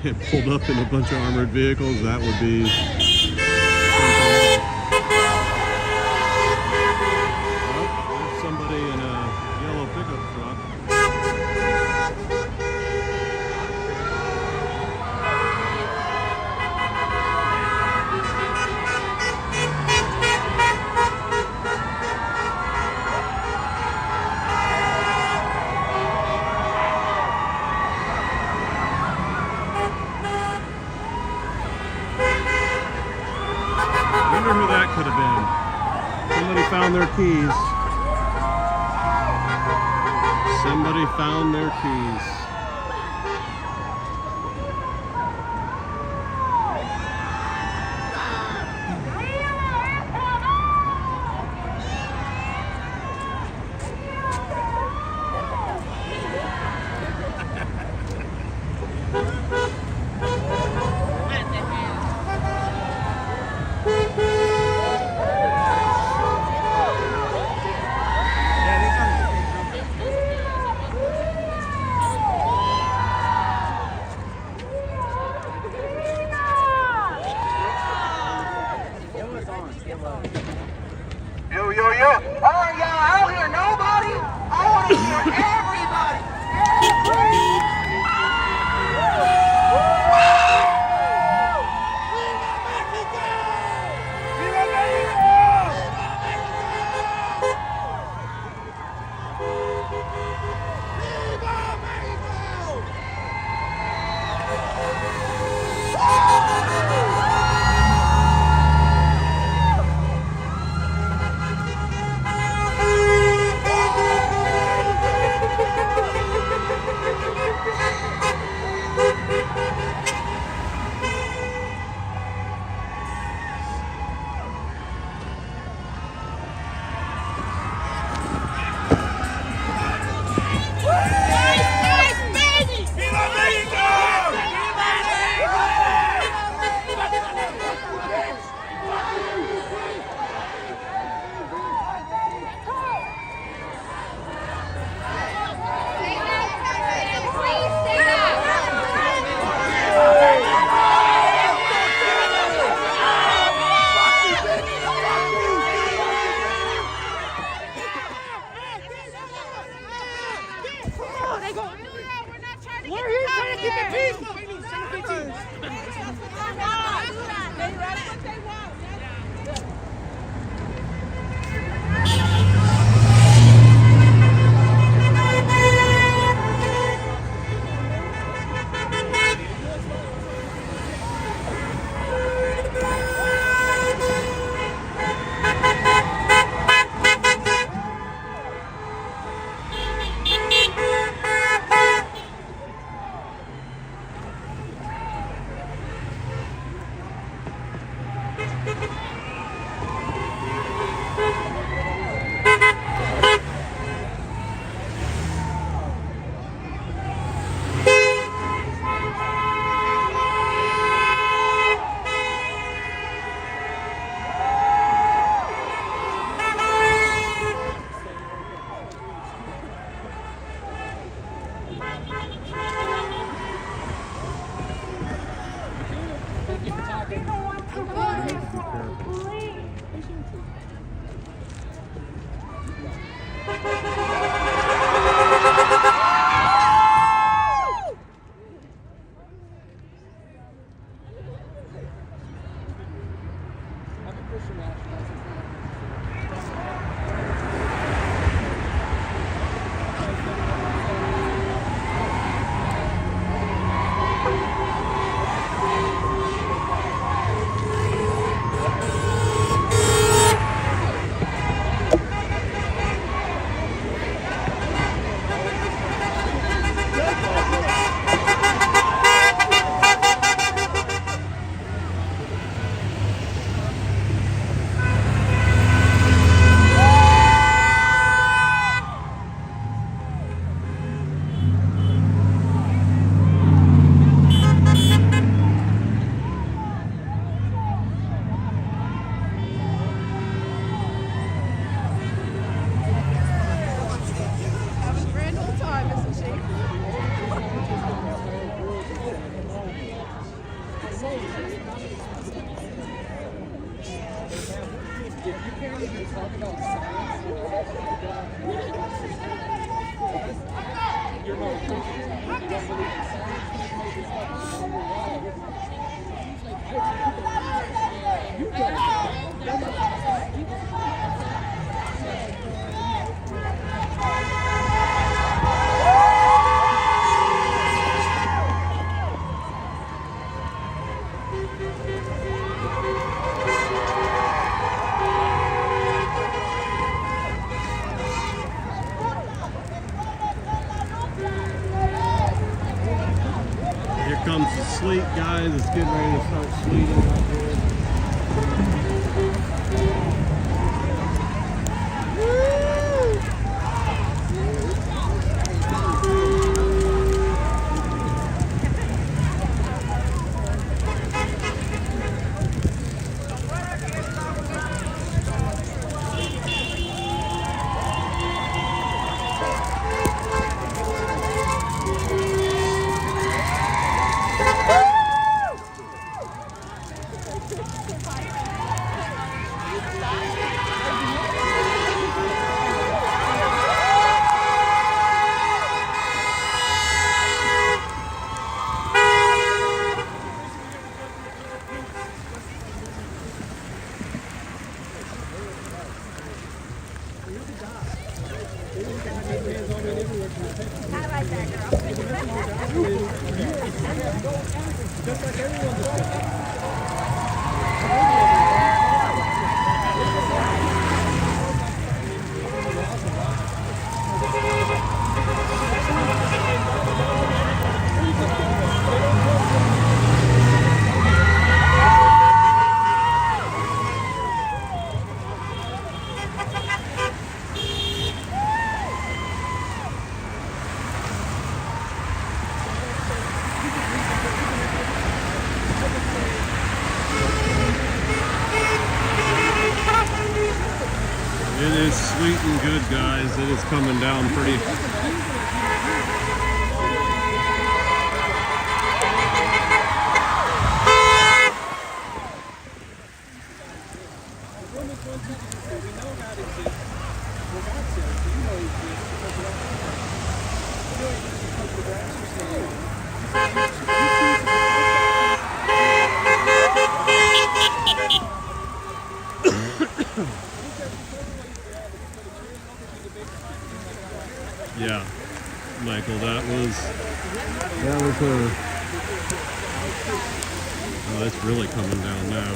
it pulled up in a bunch of armored vehicles, that would be something else. Oh, there's somebody in a yellow pickup truck. I wonder who that could have been. Somebody found their keys. Somebody found their keys. If you can't even talk about science, you're not a Christian. You don't believe in science. You got Here comes the sleet, guys. It's getting ready to start sleeting out here. It is sweet and good, guys. It is coming down pretty. Yeah, Michael, that was a. Oh, it's really coming down now.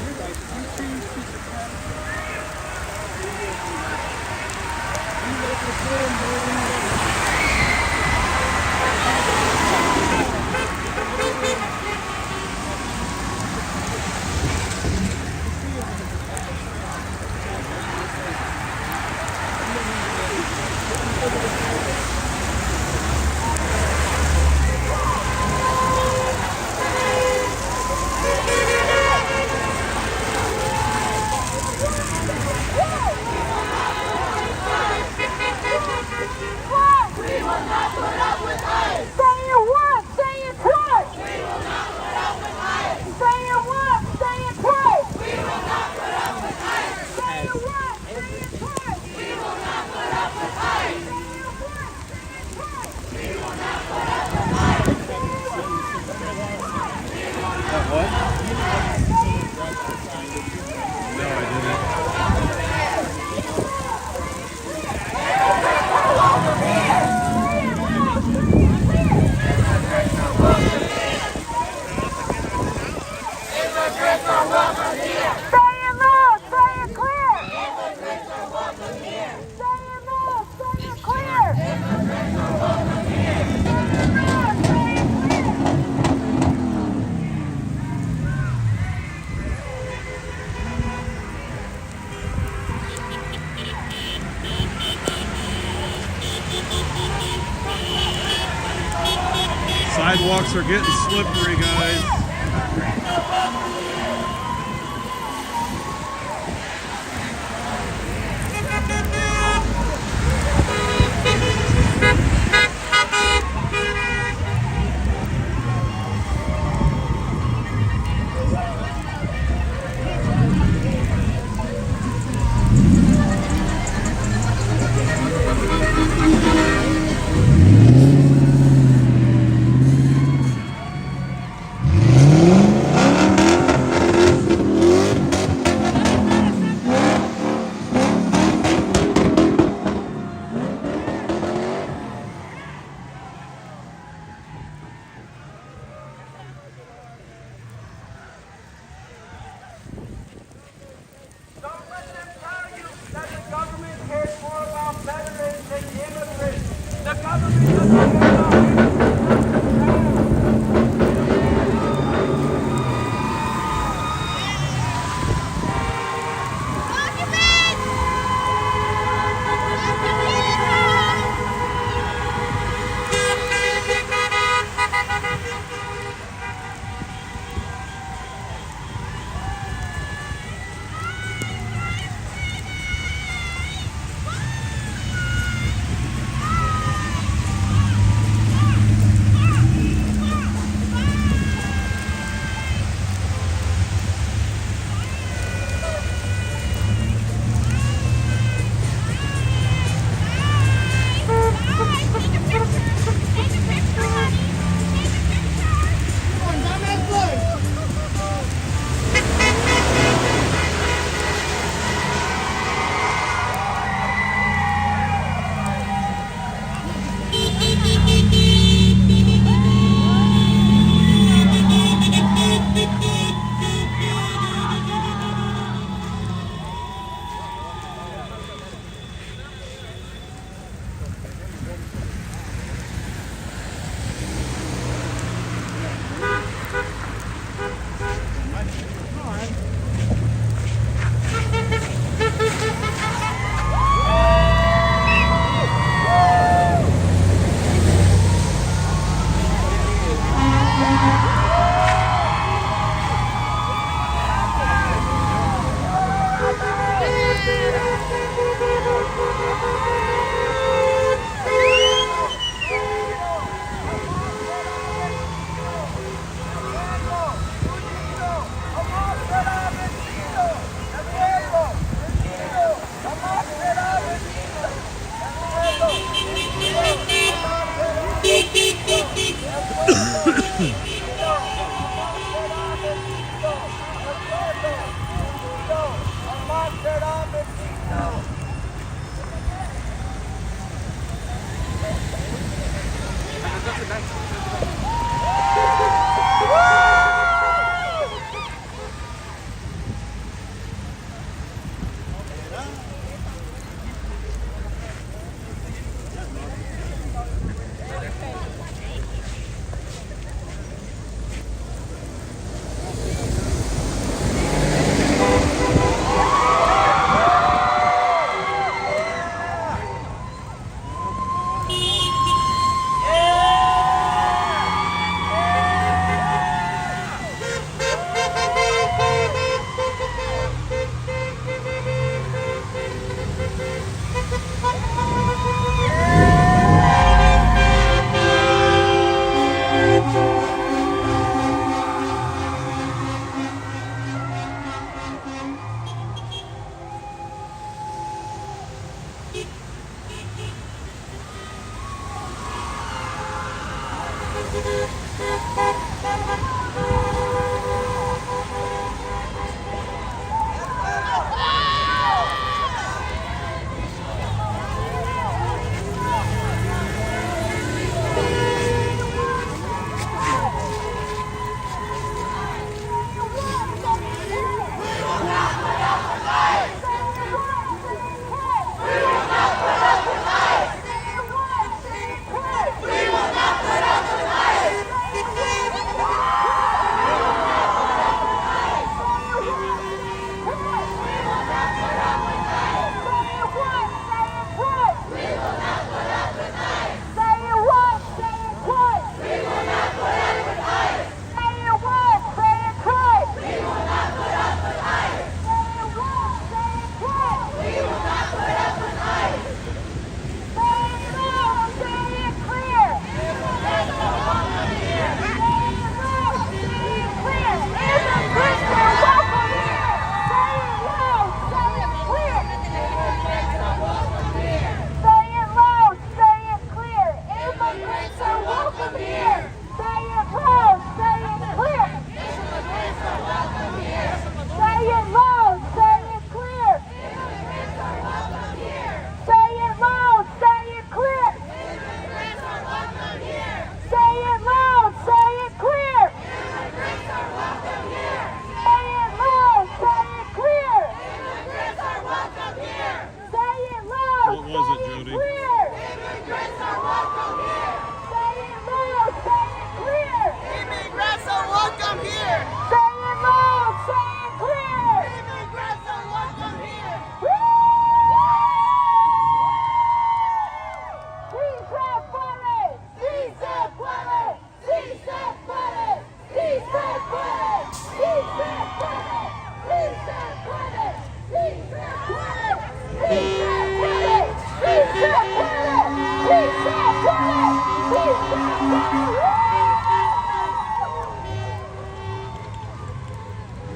Sidewalks are getting slippery, guys.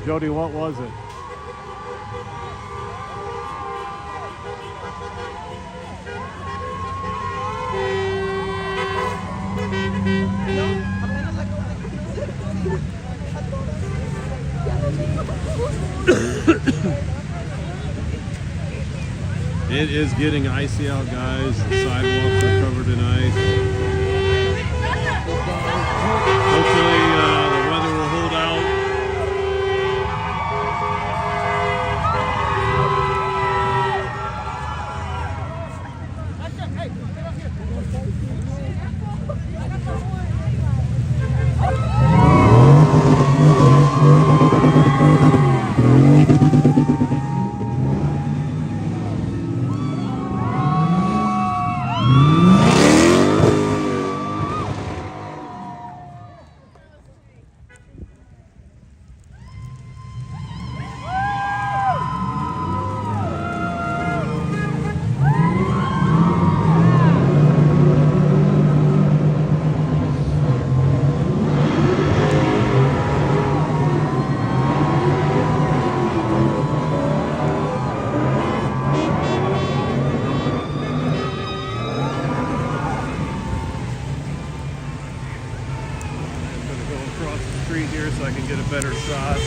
Jody, what was it? It is getting icy out, guys. The sidewalks are covered in ice. Hopefully the weather will hold out. Here so I can get a better shot.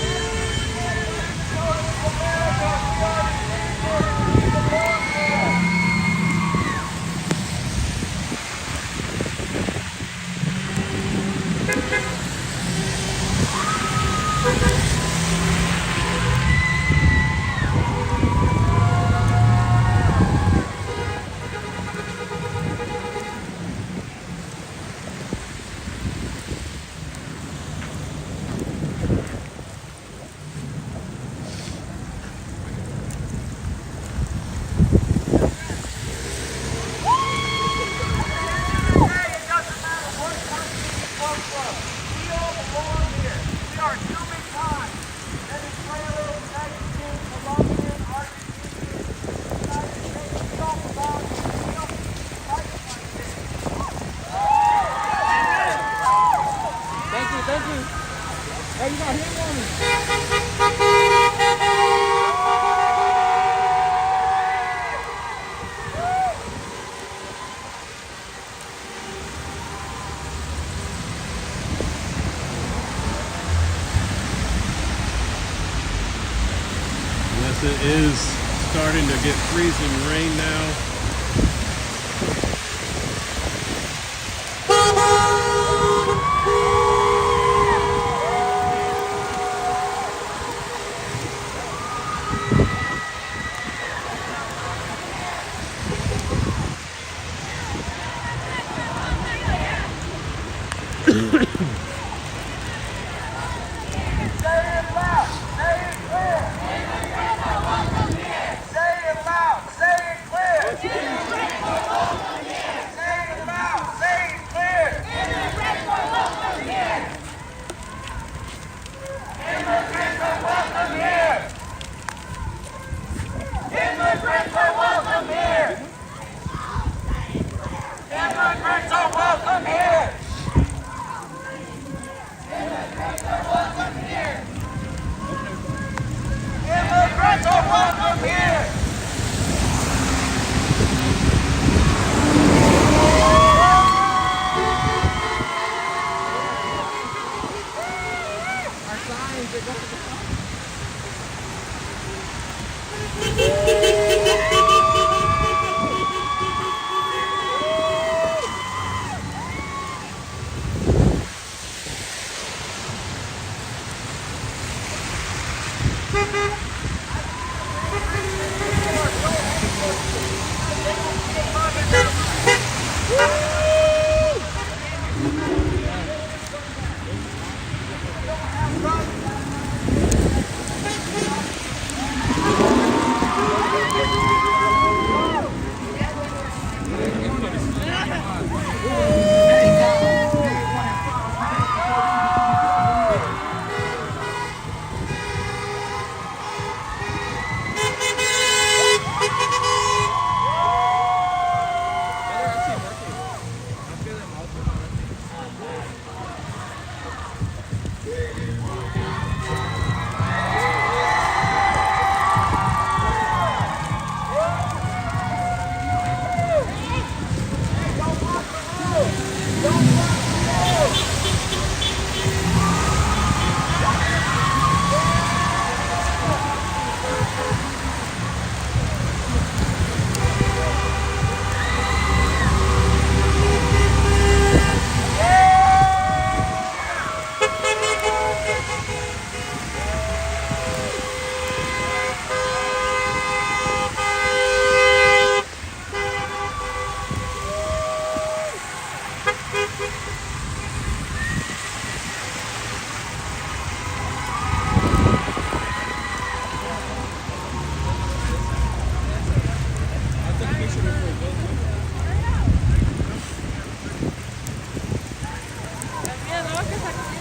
Yes, it is starting to get freezing rain now.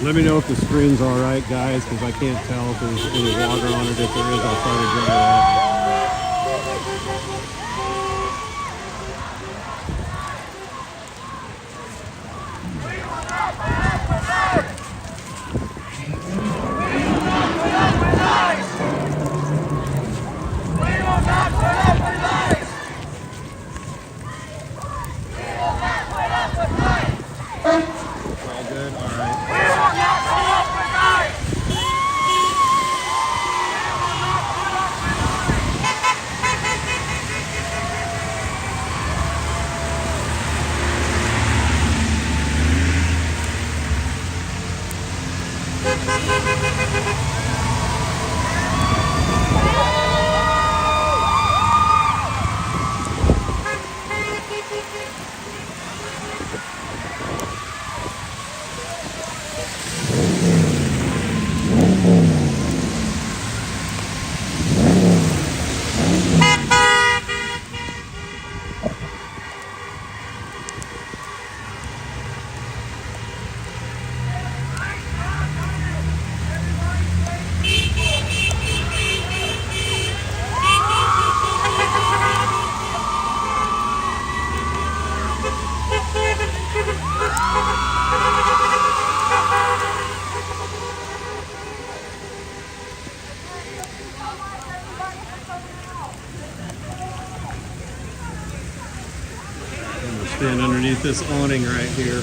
Let me know if the screen's all right, guys, because I can't tell if there's any water on it. If there is, I'll try to dry it off. All good? All right. I'm gonna stand underneath this awning right here.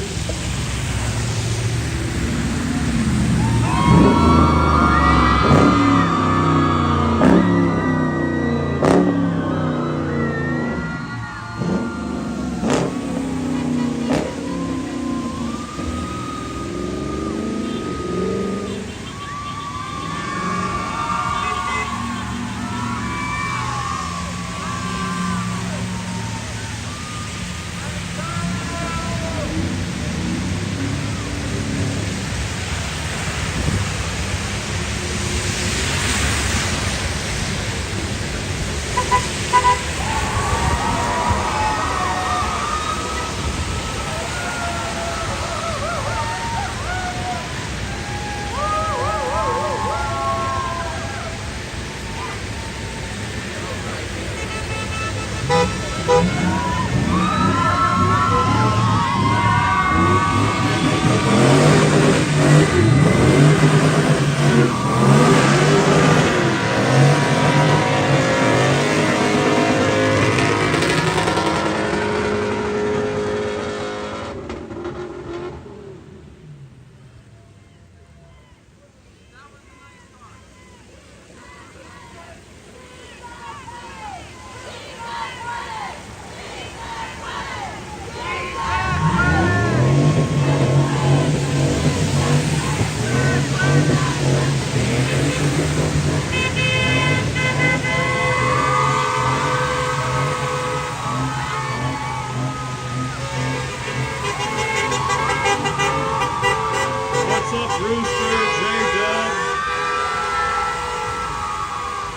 What's up, Rooster? J-Dub.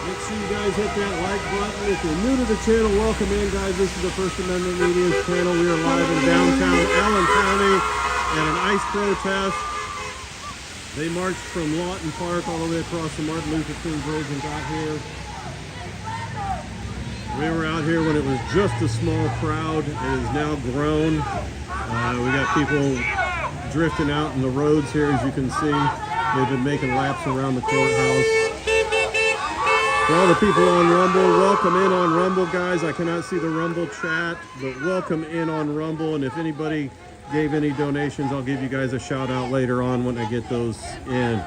Make sure you guys hit that like button. If you're new to the channel, welcome in, guys. This is the First Amendment Media's channel. We are live in downtown Allen County at an ICE protest. They marched from Lawton Park all the way across the Martin Luther King Bridge and got here. We were out here when it was just a small crowd. It has now grown. We got people drifting out in the roads here, as you can see. They've been making laps around the courthouse. For all the people on Rumble, welcome in on Rumble, guys. I cannot see the Rumble chat, but welcome in on Rumble. And if anybody gave any donations, I'll give you guys a shout out later on when I get those in.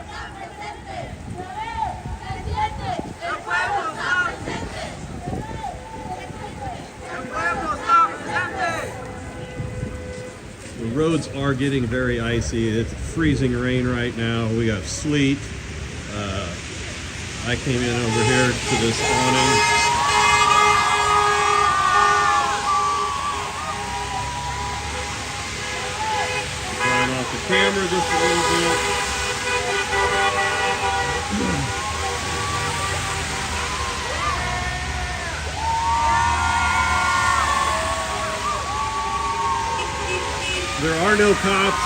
The roads are getting very icy. It's freezing rain right now. We got sleet. I came in over here to this awning. Drying off the camera just a little bit. There are no cops.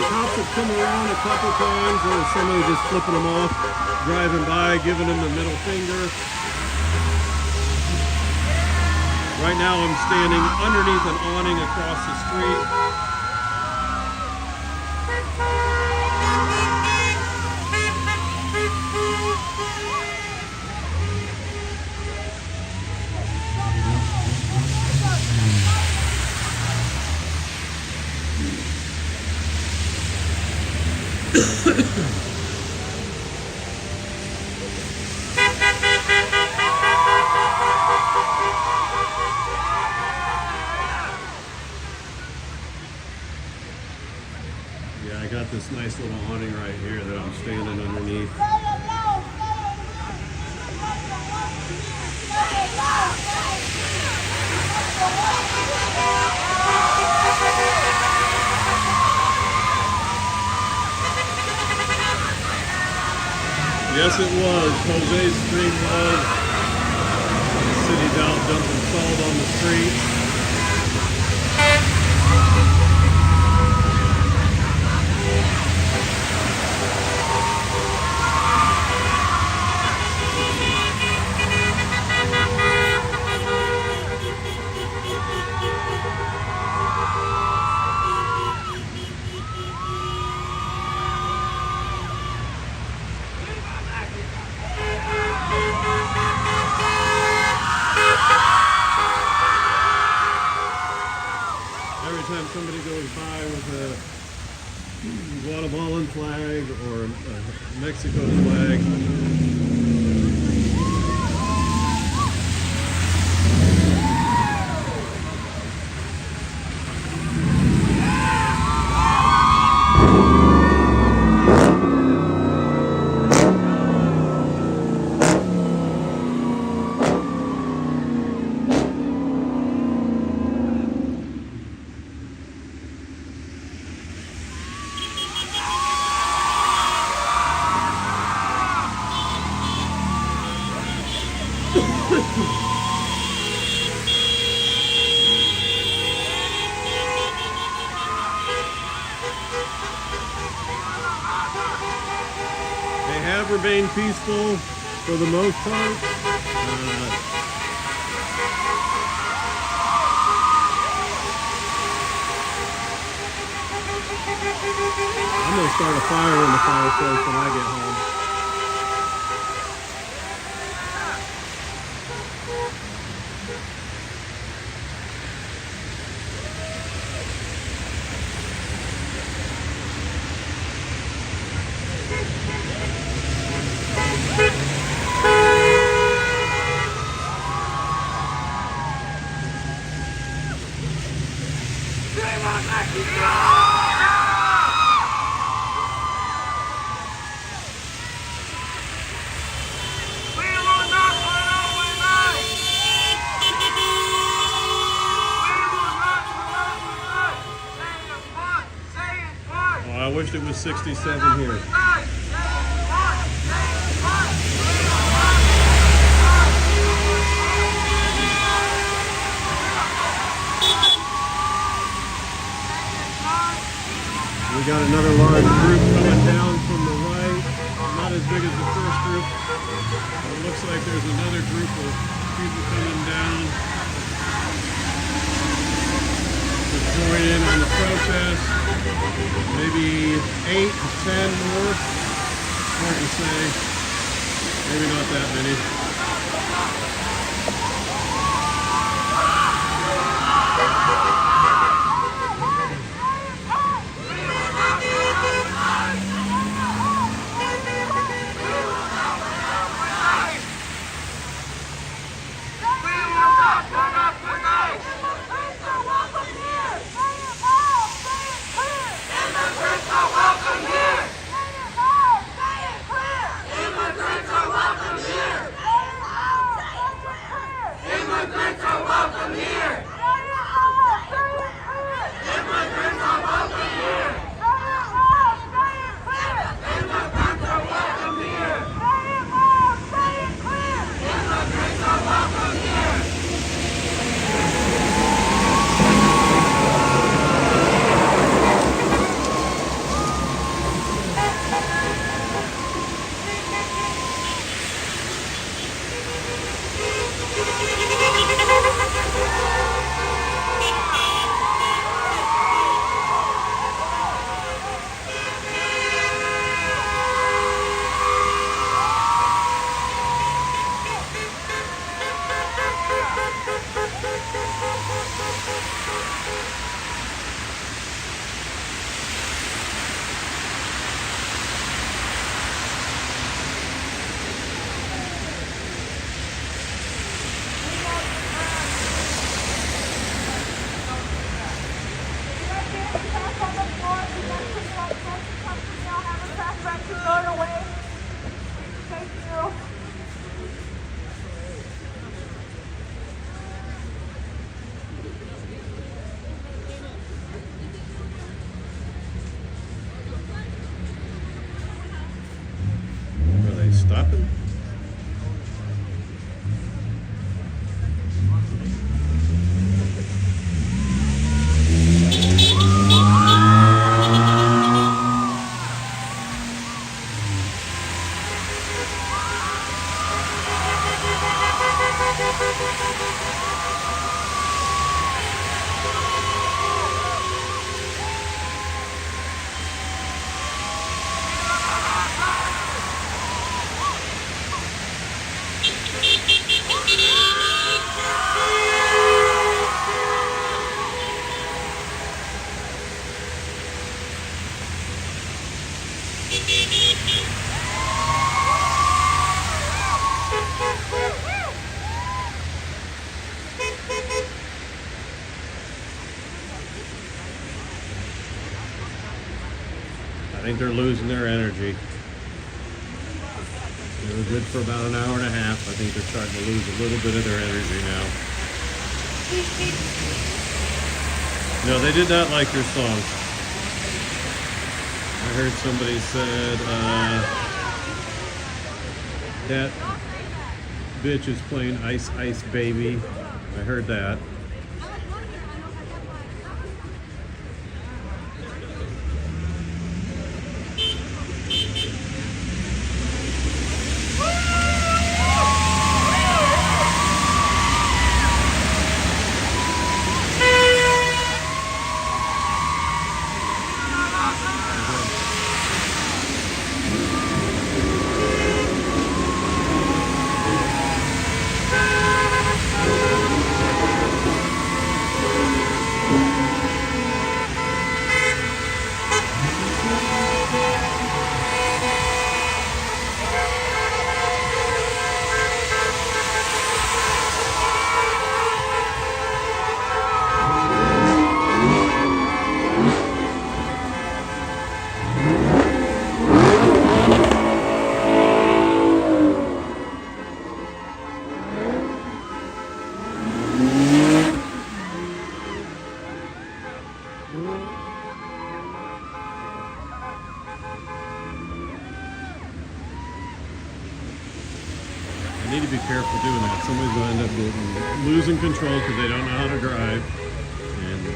Cops have come around a couple times. There was somebody just flipping them off, driving by, giving them the middle finger. Right now I'm standing underneath an awning across the street. Yeah, I got this nice little awning right here that I'm standing underneath. Yes, it was. Jose's dream was the city's out dumping salt on the streets. Every time somebody goes by with a Guatemalan flag or a Mexico flag, they have remained peaceful for the most part. I'm going to start a fire in the fireplace when I get home. I wish it was 67 here. We got another large group coming down from the right. Not as big as the first group. It looks like there's another group of people coming down to join in on the protest. Maybe 8 to 10 more. Hard to say. Maybe not that many. Are they stopping? I think they're losing their energy. They were good for about an hour and a half. I think they're starting to lose a little bit of their energy now. No, they did not like your song. I heard somebody said, that bitch is playing Ice Ice Baby. I heard that. Need to be careful doing that. Somebody's going to end up losing control because they don't know how to drive. And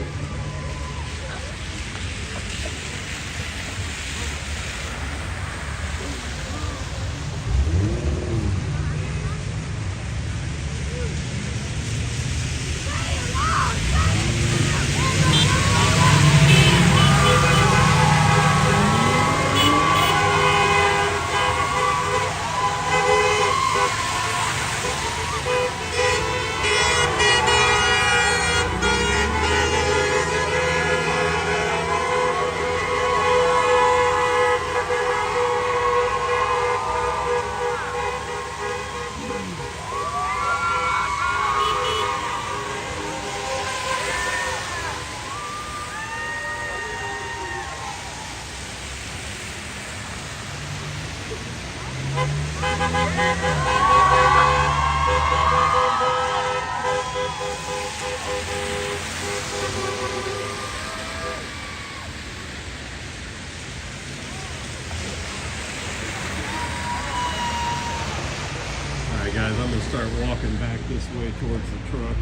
Alright guys, I'm going to start walking back this way towards the truck.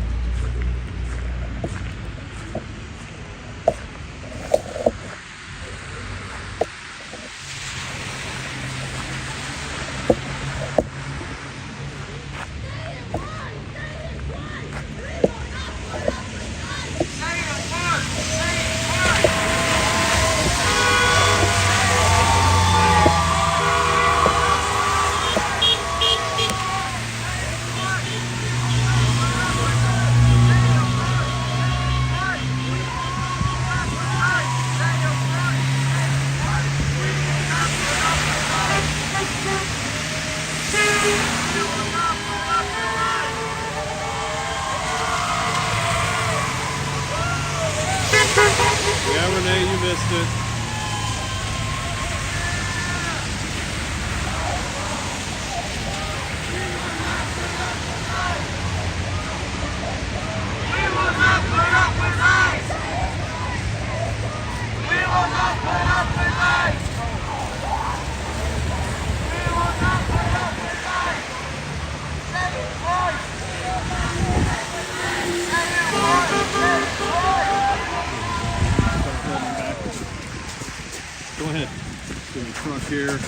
Yeah, Renee, you missed it. here.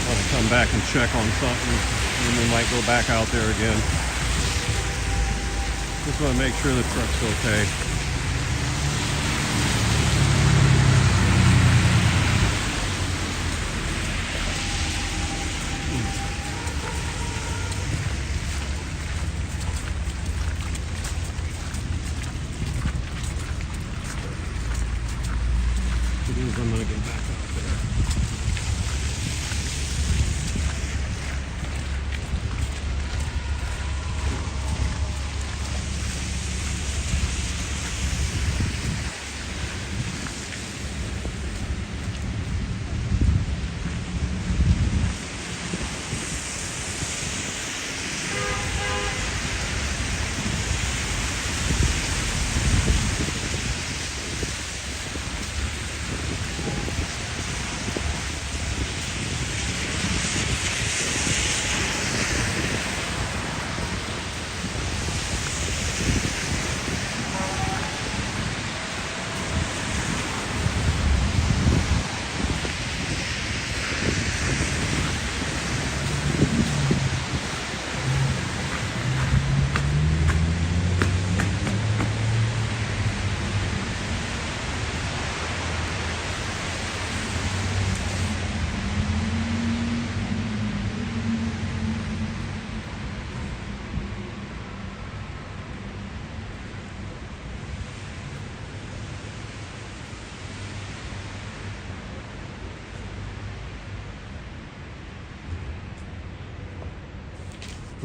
I'll come back and check on something, and we might go back out there again. Just want to make sure the truck's okay. It is, I'm going to get back out there.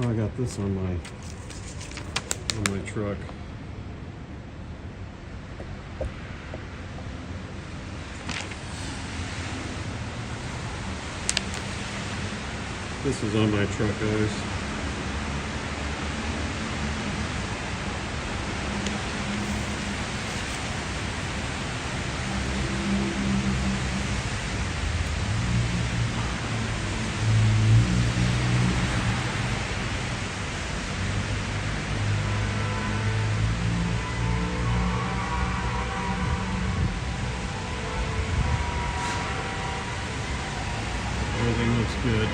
Oh, I got this on my truck. This is on my truck, guys. Everything looks good.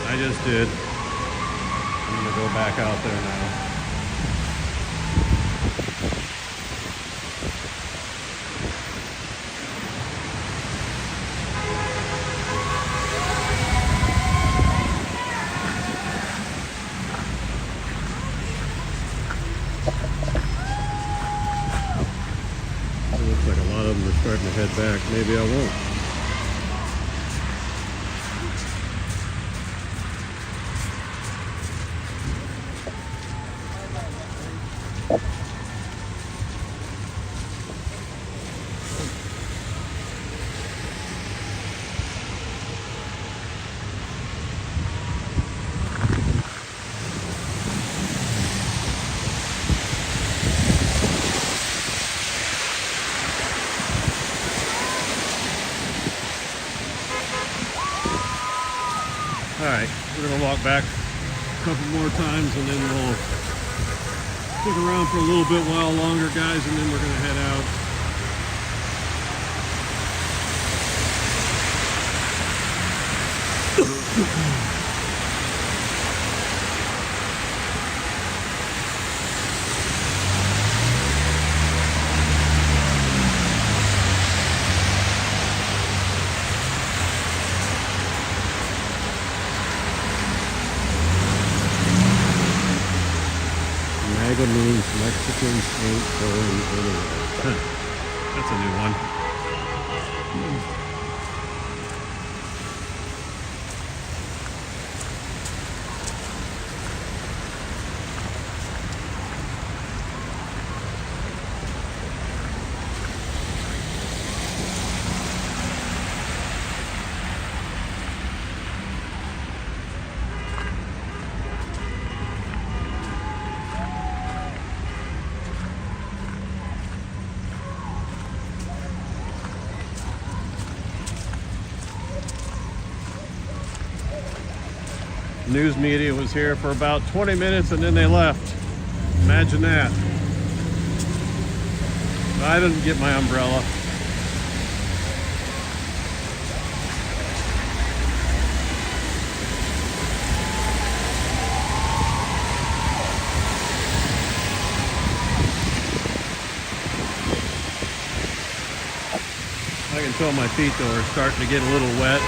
I just did. I'm gonna go back out there now. It looks like a lot of them are starting to head back. Maybe I won't. Alright, we're going to walk back a couple more times and then we'll stick around for a little bit while longer, guys, and then we're going to head out. MAGA means Mexicans ain't going anywhere. That's a new one. News media was here for about 20 minutes and then they left. Imagine that. I didn't get my umbrella. I can tell my feet though are starting to get a little wet.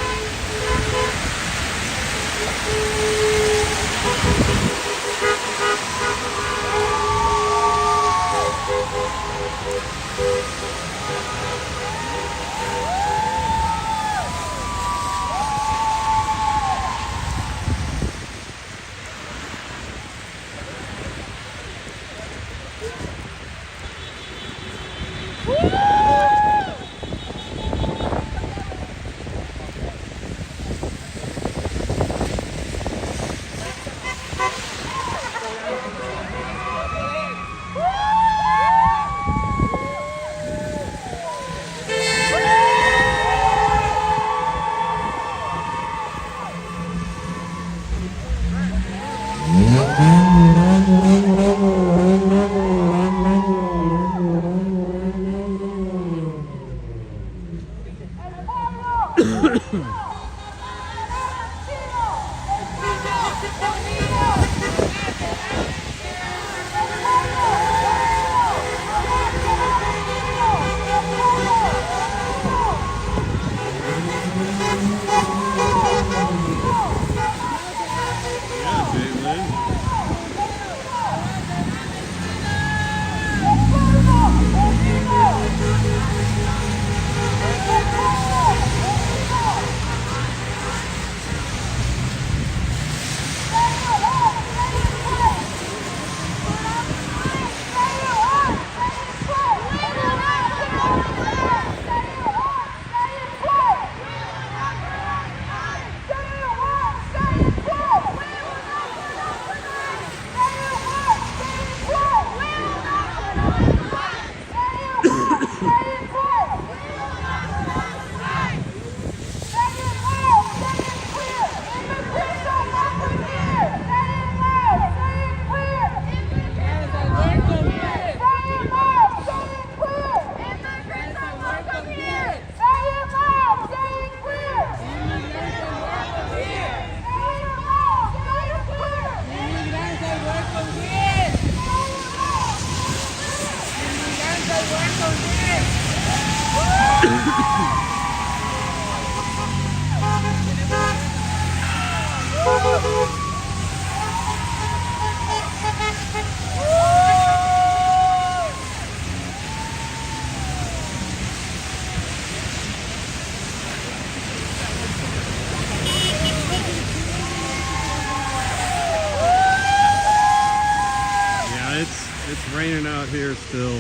It's raining out here still.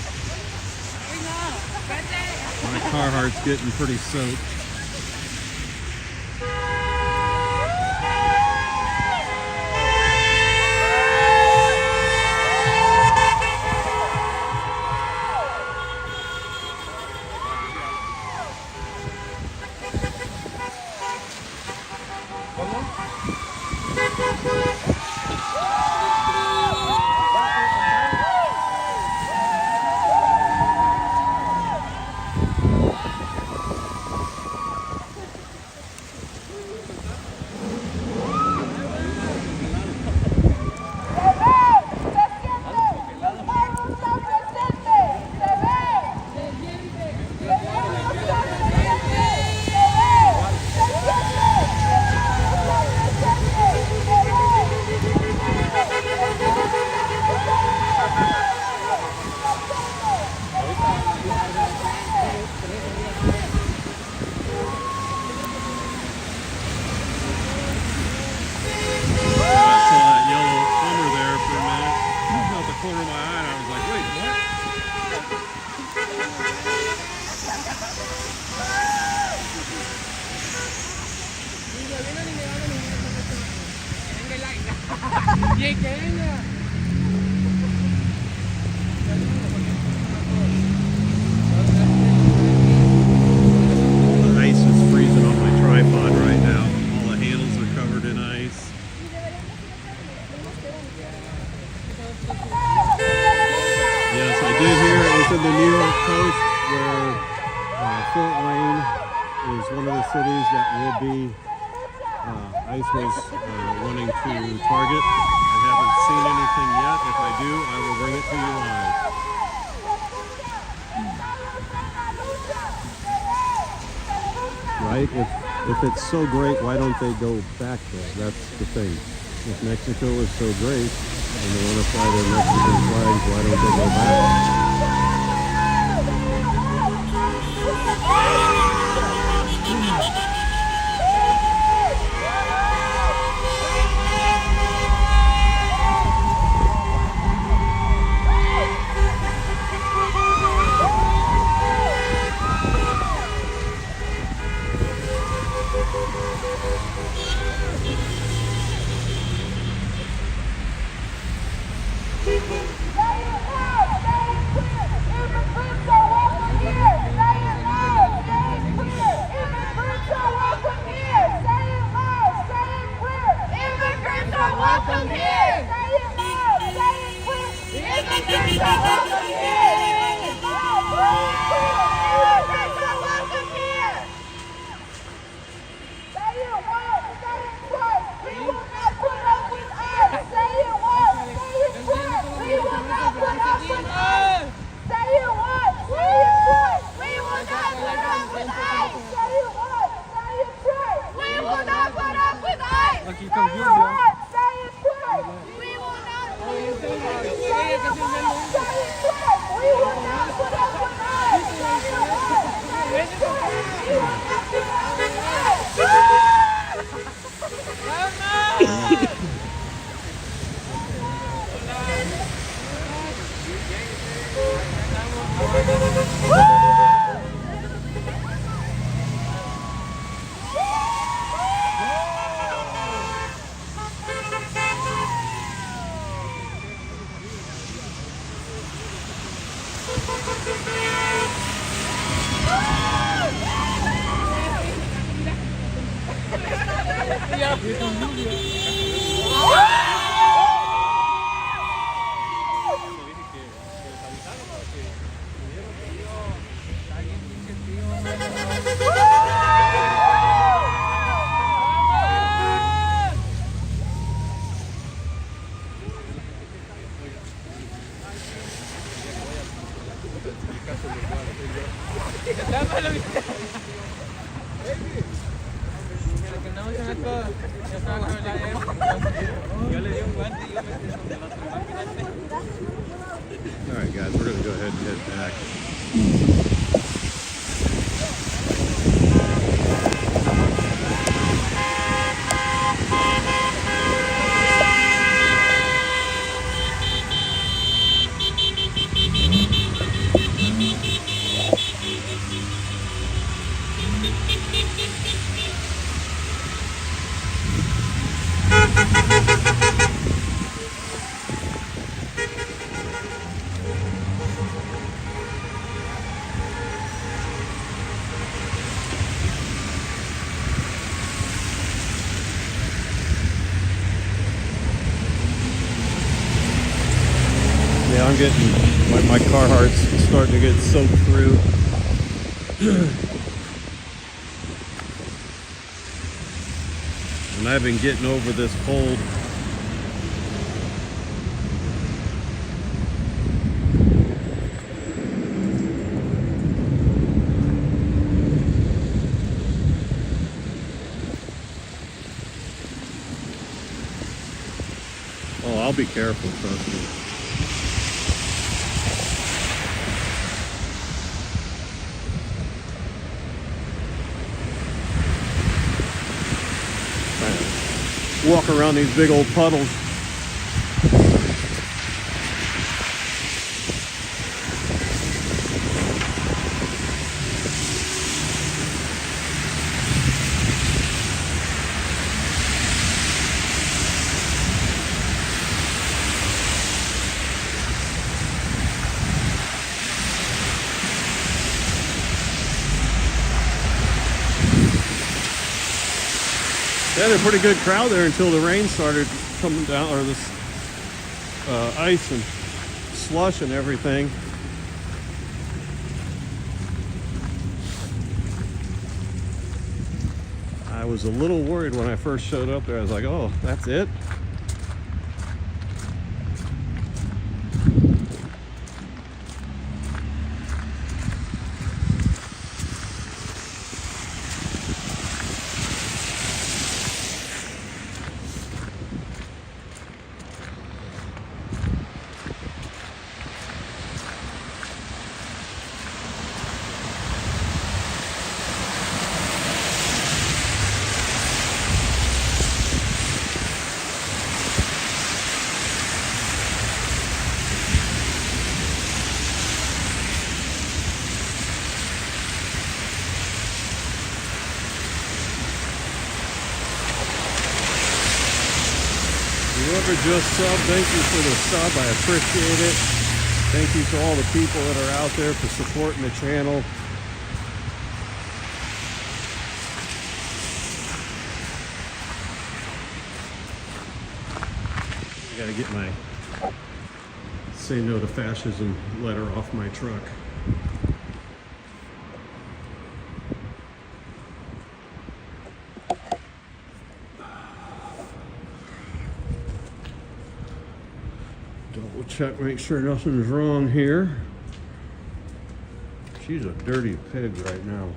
My Carhartt's getting pretty soaked. The ice is freezing on my tripod right now. All the handles are covered in ice. did hear it was in the New York Coast, where Fort Wayne is one of the cities that will be ICE was wanting to target. I haven't seen anything yet. If I do, I will bring it to you live. Right? If it's so great, why don't they go back there? That's the thing. If Mexico is so great and they want to fly their Mexican flags, why don't they go back? Welcome here! Say it loud! Say it quick! Immigrants are welcome here! Immigrants are welcome here! Say it once! Say it twice! We will not put up with us! Say it once! Say it twice! We will not put up with us! Say it once! Say it twice! We will not put up with us! Say it once! Say it twice! We will not put up with us! Say it once! Alright guys, we're going to go ahead and head back. Yeah, I'm getting, my car heart's starting to get soaked through. And I've been getting over this cold. Oh, I'll be careful, trust me. Walk around these big old puddles. They had a pretty good crowd there until the rain started coming down, or this ice and slush and everything. I was a little worried when I first showed up there. I was like, oh, that's it? Whoever just subbed, thank you for the sub. I appreciate it. Thank you to all the people that are out there for supporting the channel. I gotta get my Say No to Fascism letter off my truck. Double check, make sure nothing's wrong here. She's a dirty pig right now.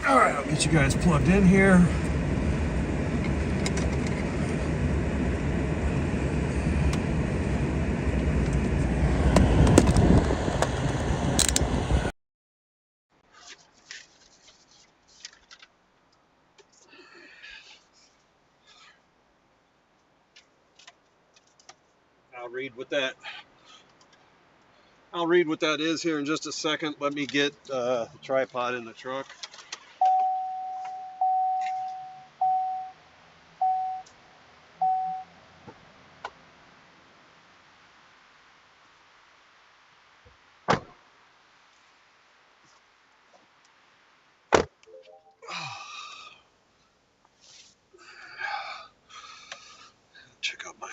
Alright, I'll get you guys plugged in here. I'll read what that is here in just a second. Let me get the tripod in the truck. Check out my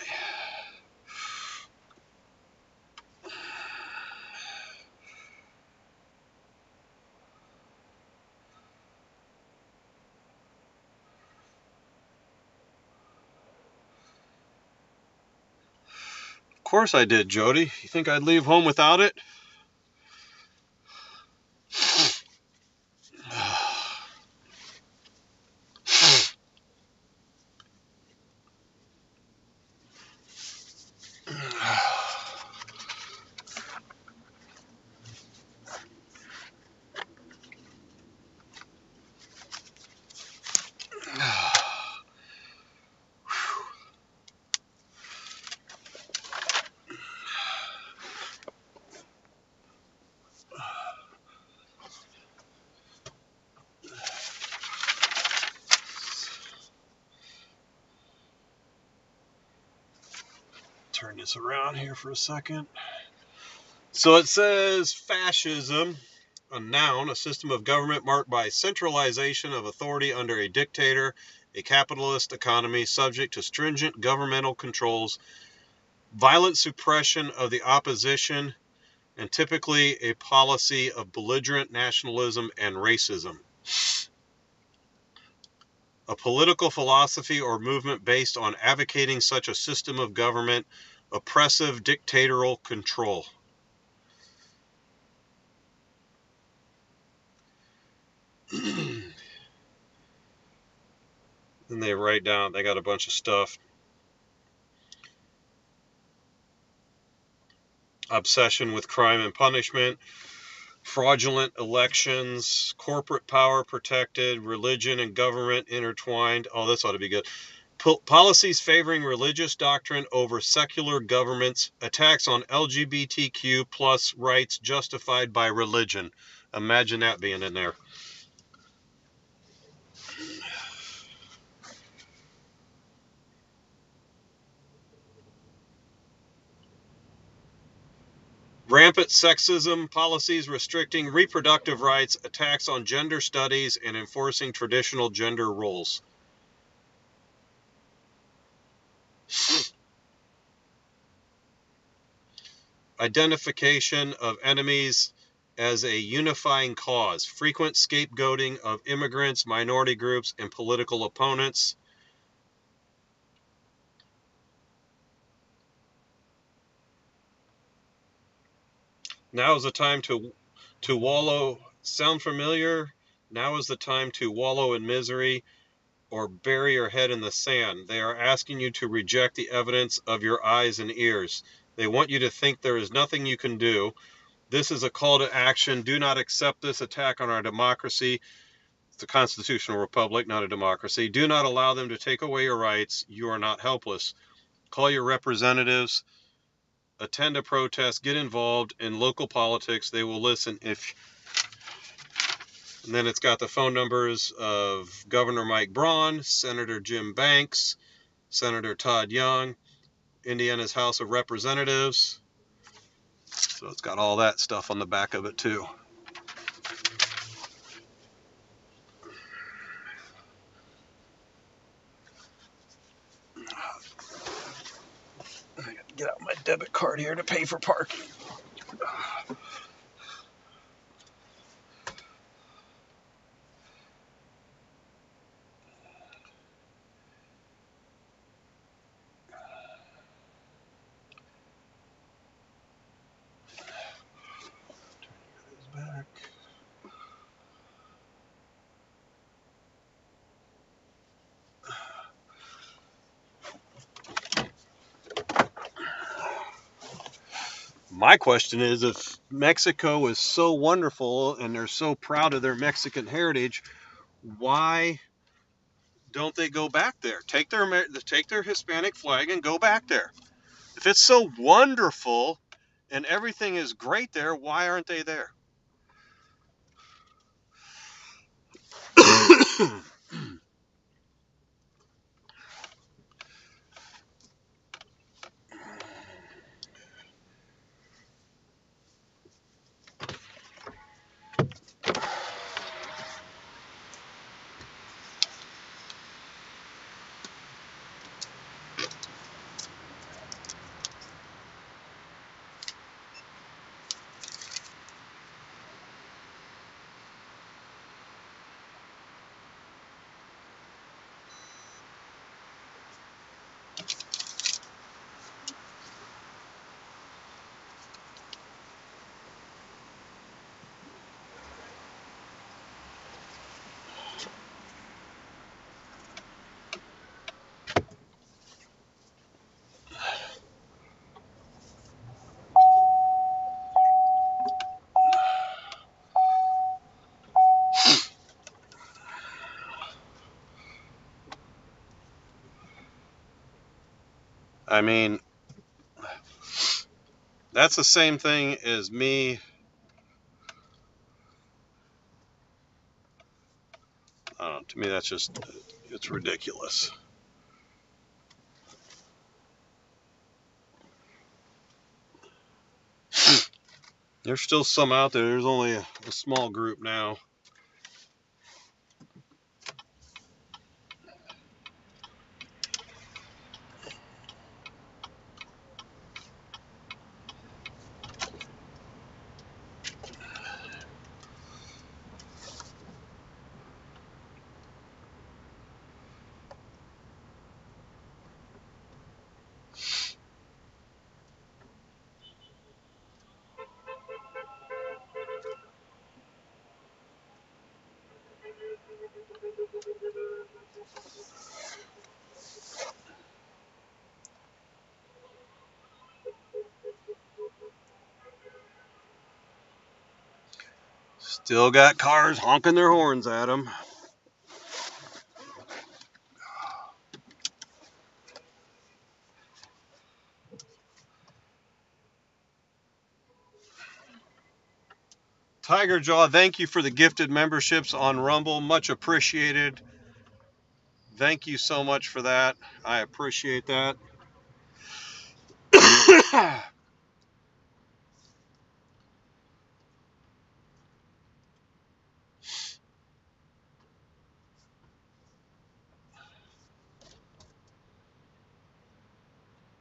Of course I did, Jody. You think I'd leave home without it? Turn this around here for a second. So it says fascism, a noun, a system of government marked by centralization of authority under a dictator, a capitalist economy subject to stringent governmental controls, violent suppression of the opposition, and typically a policy of belligerent nationalism and racism. A political philosophy or movement based on advocating such a system of government, oppressive dictatorial control. And they write down, they got a bunch of stuff. Obsession with crime and punishment, fraudulent elections, corporate power protected, religion and government intertwined. Oh, this ought to be good. Policies favoring religious doctrine over secular governments, attacks on LGBTQ plus rights justified by religion. Imagine that being in there. Rampant sexism, policies restricting reproductive rights, attacks on gender studies, and enforcing traditional gender roles. Identification of enemies as a unifying cause, frequent scapegoating of immigrants, minority groups, and political opponents. Now is the time to wallow. Sound familiar? Now is the time to wallow in misery or bury your head in the sand. They are asking you to reject the evidence of your eyes and ears. They want you to think there is nothing you can do. This is a call to action. Do not accept this attack on our democracy. It's a constitutional republic, not a democracy. Do not allow them to take away your rights. You are not helpless. Call your representatives. Attend a protest. Get involved in local politics. They will listen. And then it's got the phone numbers of Governor Mike Braun, Senator Jim Banks, Senator Todd Young, Indiana's House of Representatives. So it's got all that stuff on the back of it too. I got to get out my debit card here to pay for parking. Back. My question is, if Mexico is so wonderful and they're so proud of their Mexican heritage, why don't they go back there? Take their Hispanic flag and go back there. If it's so wonderful and everything is great there, why aren't they there? I mean, that's the same thing as me. To me, that's just, it's ridiculous. There's still some out there. There's only a small group now. Still got cars honking their horns at them. Tiger Jaw, thank you for the gifted memberships on Rumble. Much appreciated. Thank you so much for that. I appreciate that.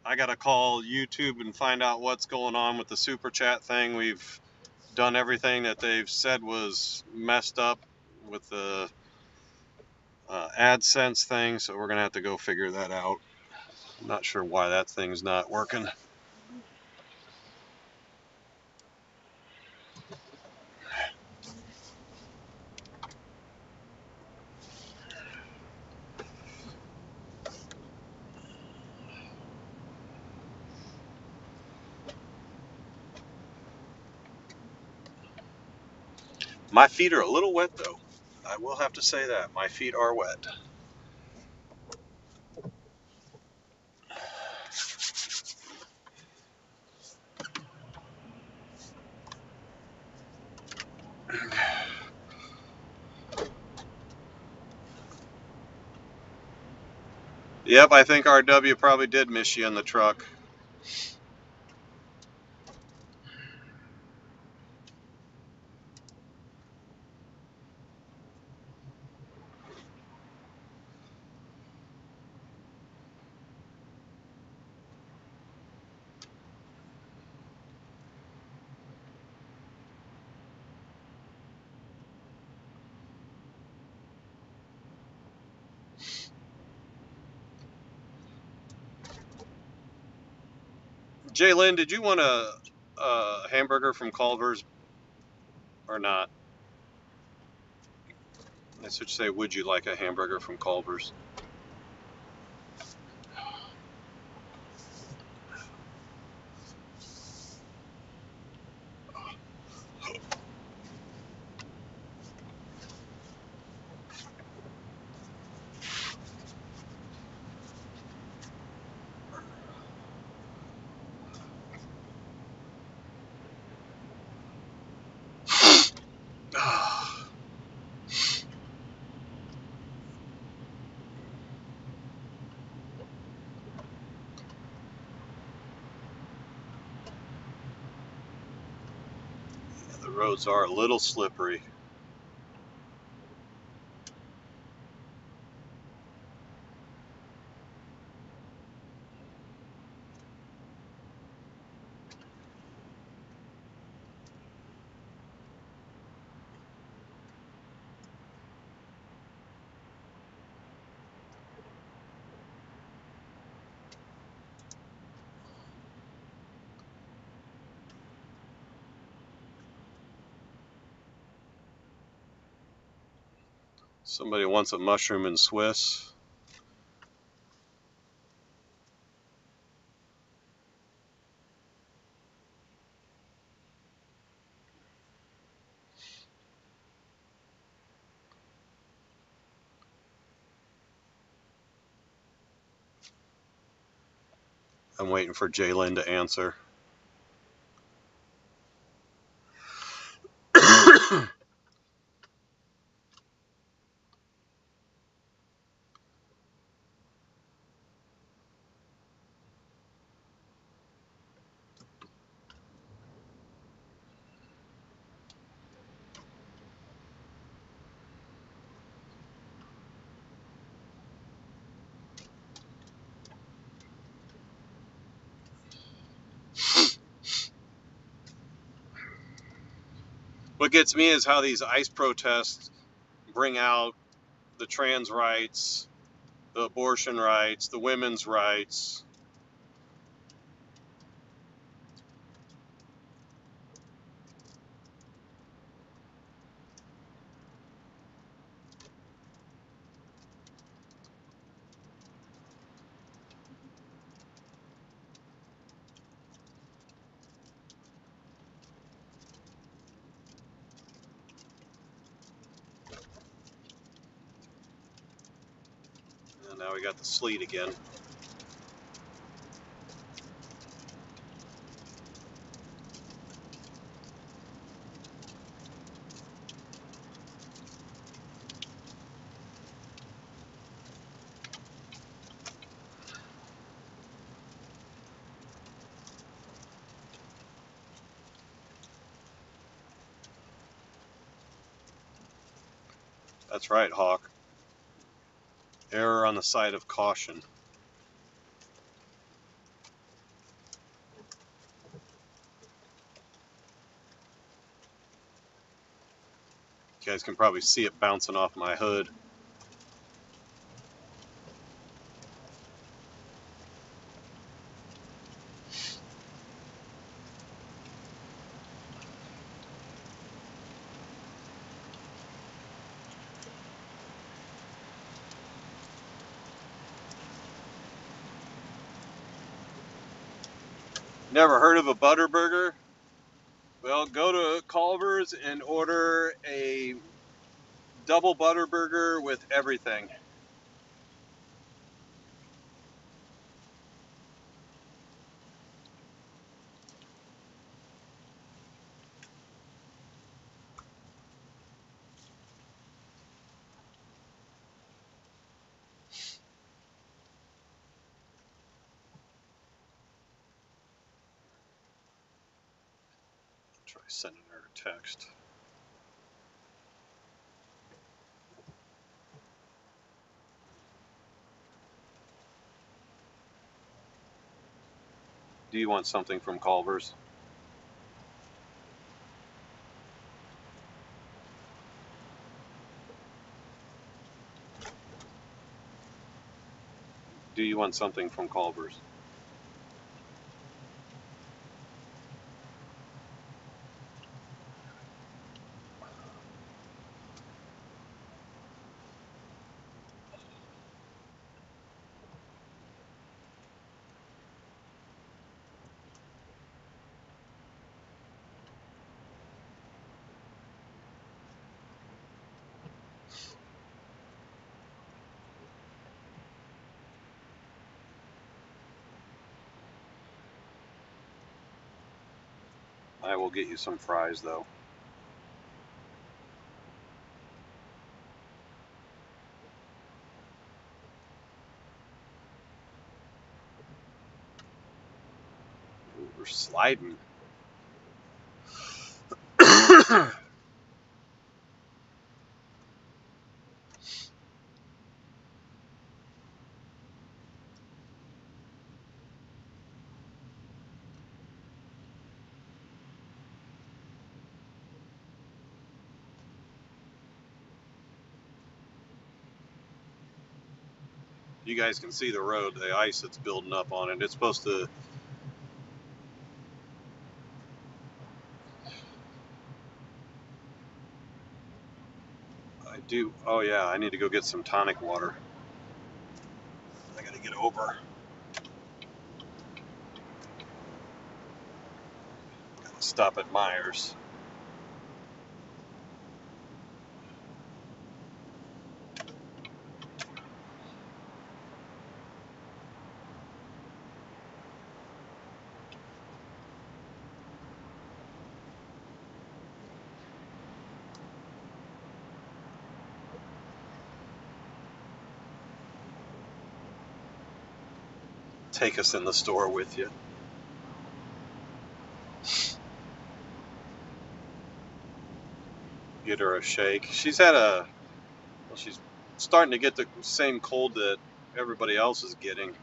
I got to call YouTube and find out what's going on with the super chat thing. We've done everything that they've said was messed up with the AdSense thing, so we're going to have to go figure that out. I'm not sure why that thing's not working. My feet are a little wet, though. I will have to say that. My feet are wet. Yep, I think RW probably did miss you in the truck. Jalen, did you want a hamburger from Culver's or not? I should say, would you like a hamburger from Culver's? The roads are a little slippery. Somebody wants a mushroom and Swiss. I'm waiting for Jalen to answer. What gets me is how these ICE protests bring out the trans rights, the abortion rights, the women's rights. And now we got the sleet again. That's right, Hawk. Error on the side of caution. You guys can probably see it bouncing off my hood. Never heard of a butter burger? Well, go to Culver's and order a double butter burger with everything. Try sending her a text. Do you want something from Culver's? Do you want something from Culver's? I will get you some fries, though. Ooh, we're sliding. You guys can see the road, the ice that's building up on it. It's supposed to... I do... Oh yeah, I need to go get some tonic water. I gotta get over. Gotta stop at Myers. Take us in the store with you. Get her a shake. She's had a... Well, she's starting to get the same cold that everybody else is getting.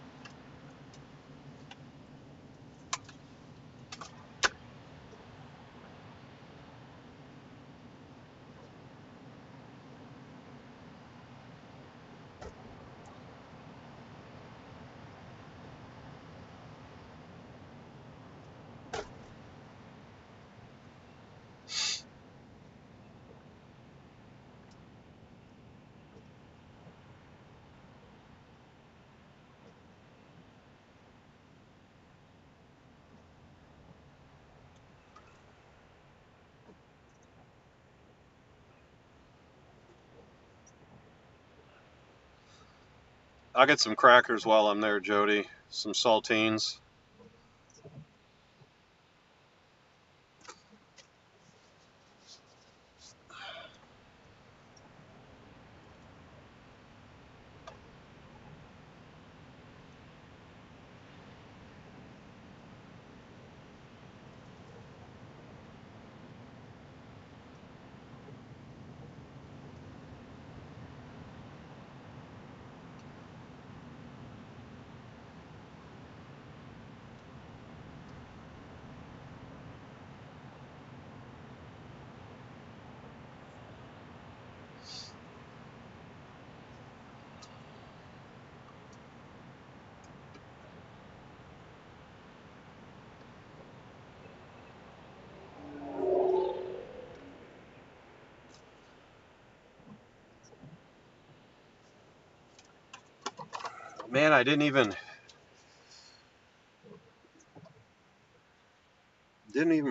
I'll get some crackers while I'm there, Jody. Some saltines. Man, I didn't even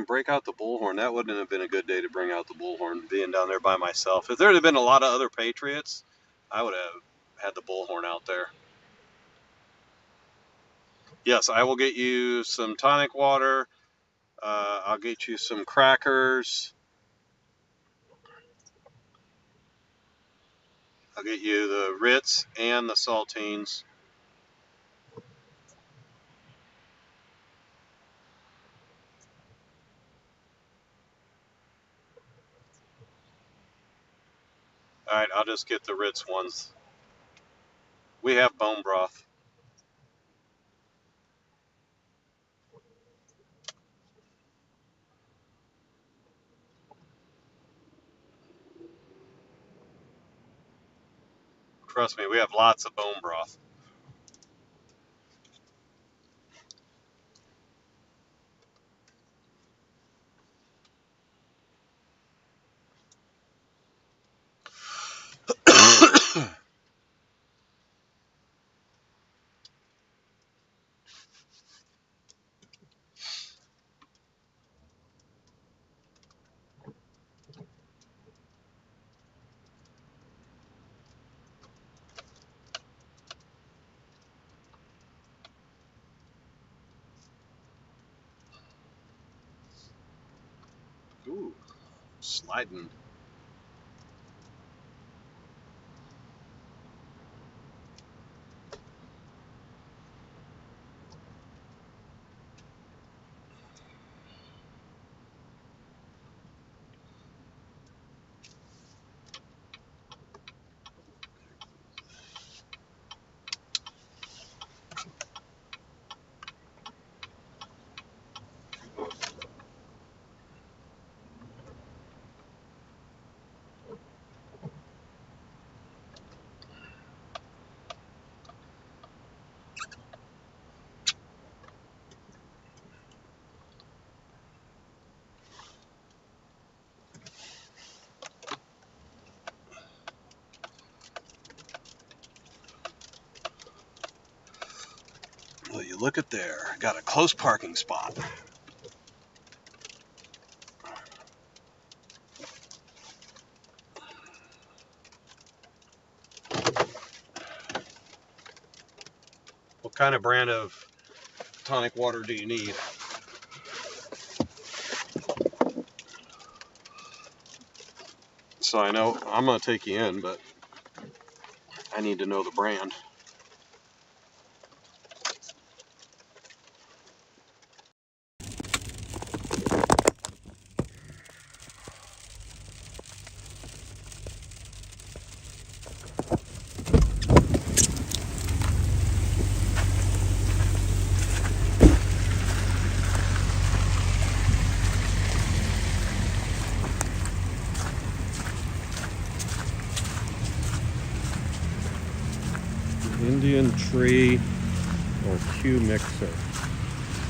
break out the bullhorn. That wouldn't have been a good day to bring out the bullhorn, being down there by myself. If there had been a lot of other Patriots, I would have had the bullhorn out there. Yes, I will get you some tonic water. I'll get you some crackers. I'll get you the Ritz and the saltines. All right, I'll just get the Ritz ones. We have bone broth. Trust me, we have lots of bone broth. Ooh, sliding. Well, you look at there. Got a close parking spot. What kind of brand of tonic water do you need? So I know I'm going to take you in, but I need to know the brand. Indian tree or Q mixer.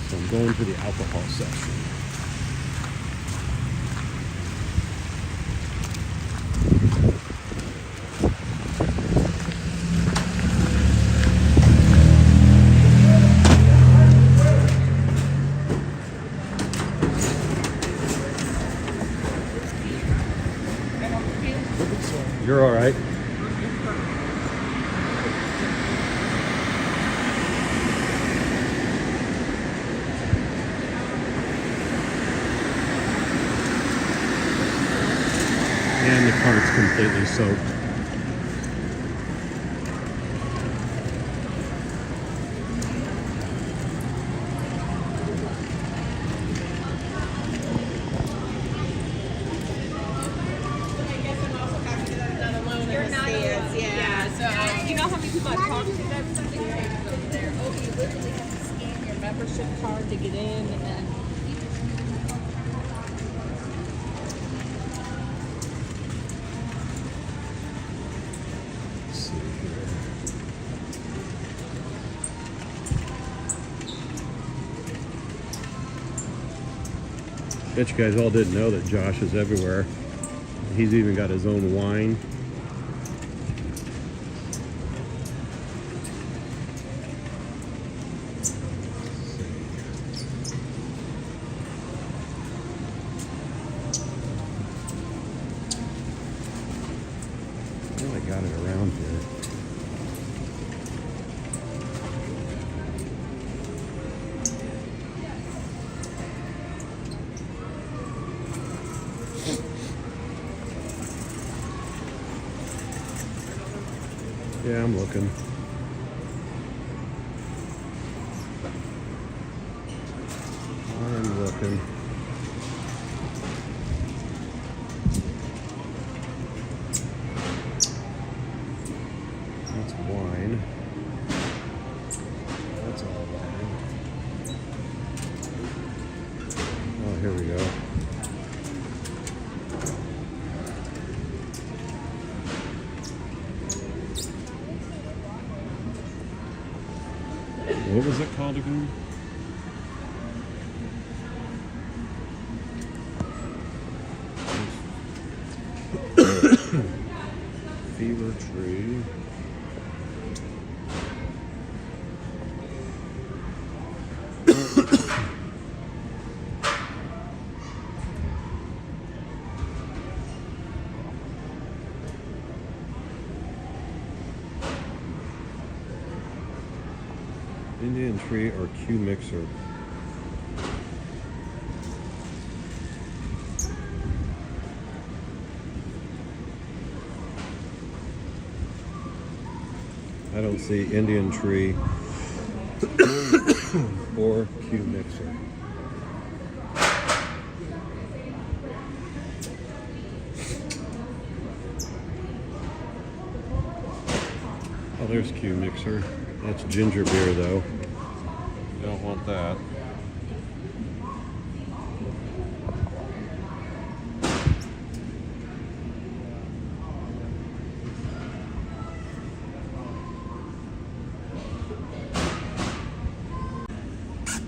So I'm going to the alcohol section. You're all right. it's completely soaked. You know how many people I've talked to that something over there? Oh, you literally have to scan your membership card to get in, and then. Let's see here. Bet you guys all didn't know that Josh is everywhere. He's even got his own wine. I got it around here. Yeah, I'm looking. I'm looking. That's wine. That's all wine. Oh, here we go. What was it called again? Fever tree. Indian tree or Q mixer. I don't see Indian tree or Q mixer. Oh, there's Q mixer. That's ginger beer though. Don't want that.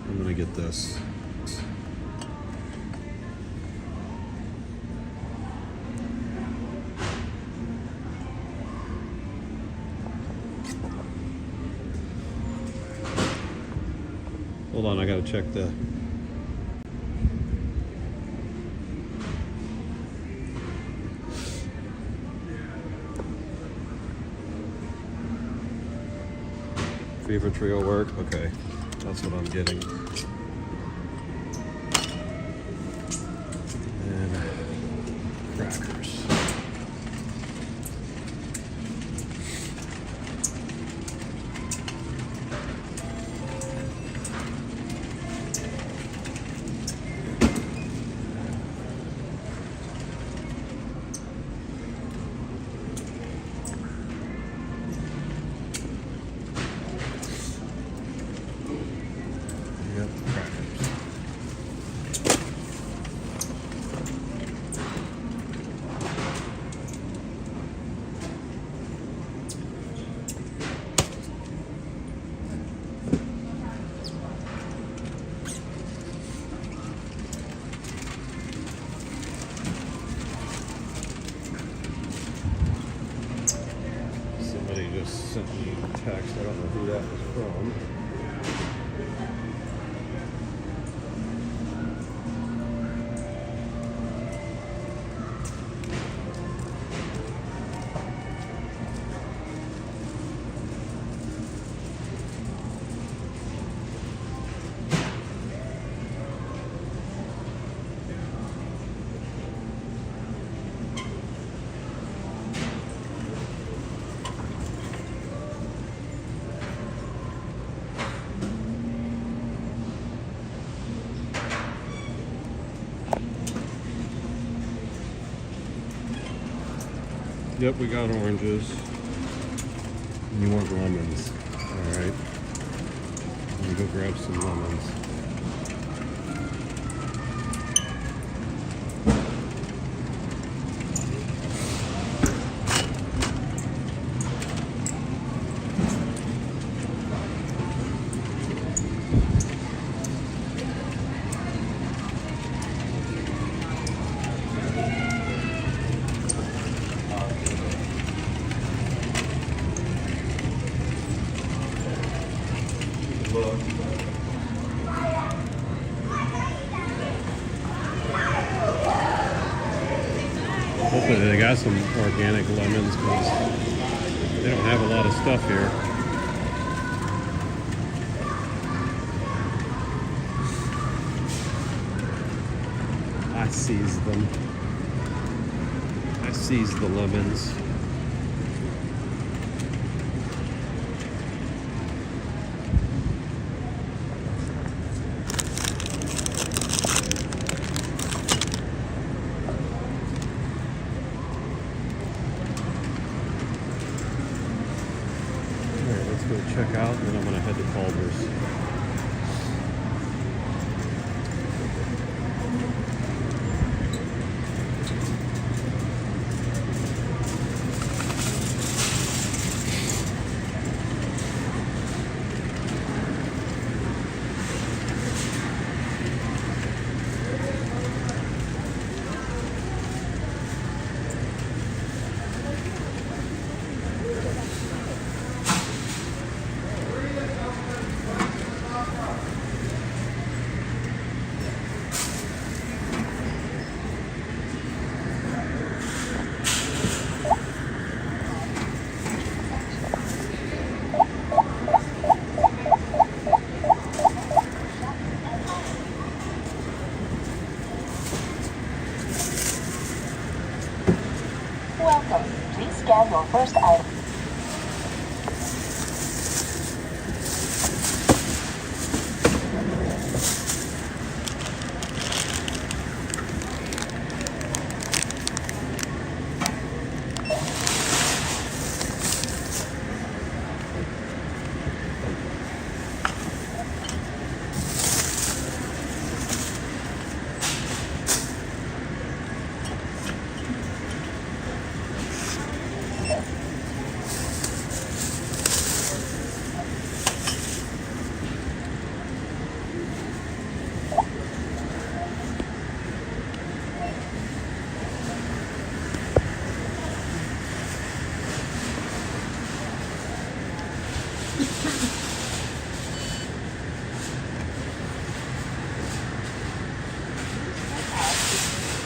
I'm gonna get this. Hold on, I gotta check the... Fever tree will work? Okay, that's what I'm getting. And crackers. Yep, we got oranges. You want lemons. Alright. Let me go grab some lemons. Hopefully they got some organic lemons because they don't have a lot of stuff here. I seized them. I seized the lemons. Let's go check out, and then I'm going to head to Culver's. Welcome. Please scan your first item.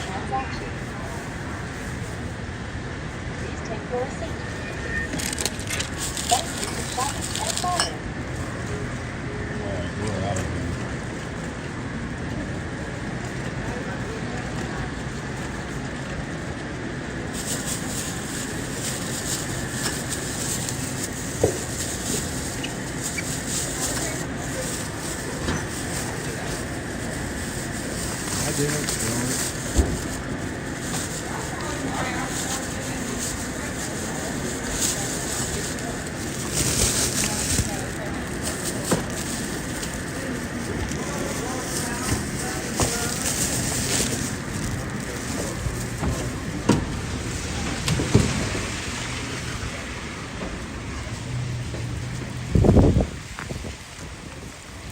Transaction. Please take your receipt. Thank you for shopping at Target. We're out of here. I did.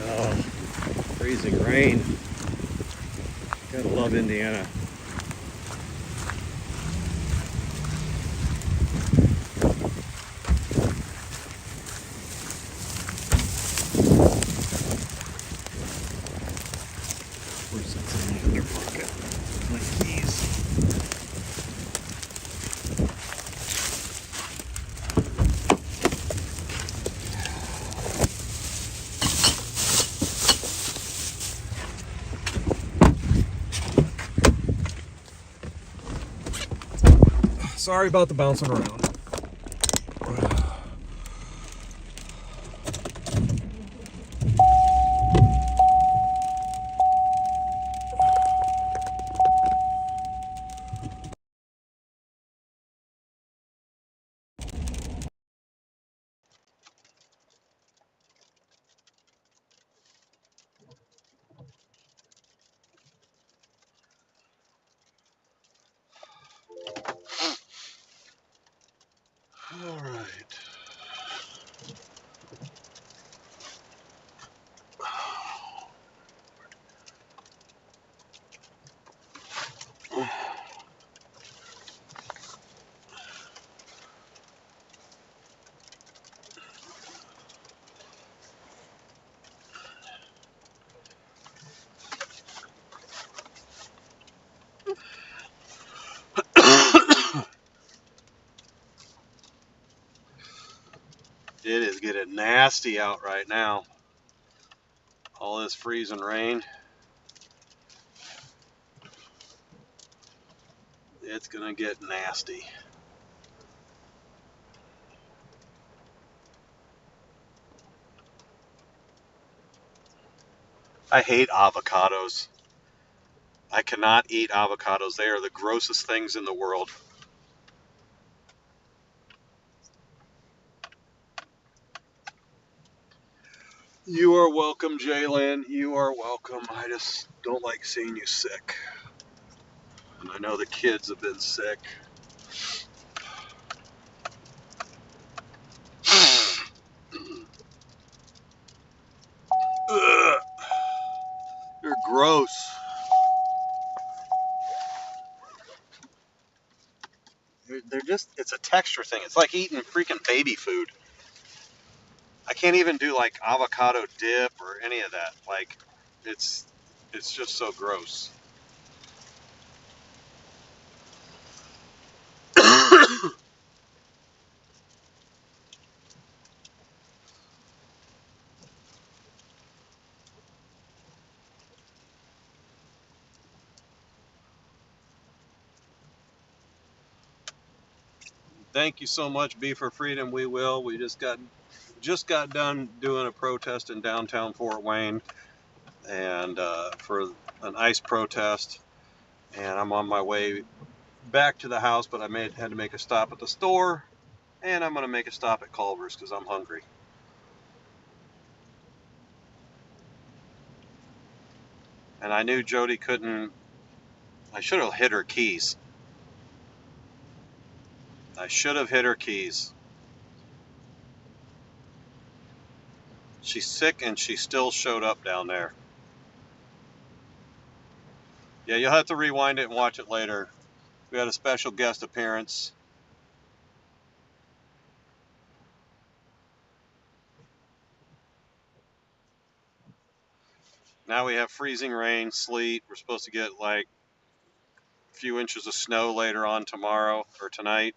Oh, freezing rain. Gotta love Indiana. Of course, that's in my other pocket. My keys. Sorry about the bouncing around. get it nasty out right now. All this freezing rain. It's gonna get nasty. I hate avocados. I cannot eat avocados. They are the grossest things in the world. You are welcome, Jaylen. You are welcome. I just don't like seeing you sick. And I know the kids have been sick. Ugh. You're gross. They're just, it's a texture thing. It's like eating freaking baby food. I can't even do like avocado dip or any of that. Like, it's just so gross. Thank you so much, Be for Freedom. We will. We just got done doing a protest in downtown Fort Wayne, and for an ICE protest. And I'm on my way back to the house, but I had to make a stop at the store, and I'm gonna make a stop at Culver's because I'm hungry. And I knew Jody couldn't. I should have hit her keys. I should have hit her keys. She's sick and she still showed up down there. Yeah, you'll have to rewind it and watch it later. We had a special guest appearance. Now we have freezing rain, sleet. We're supposed to get like a few inches of snow later on tomorrow or tonight.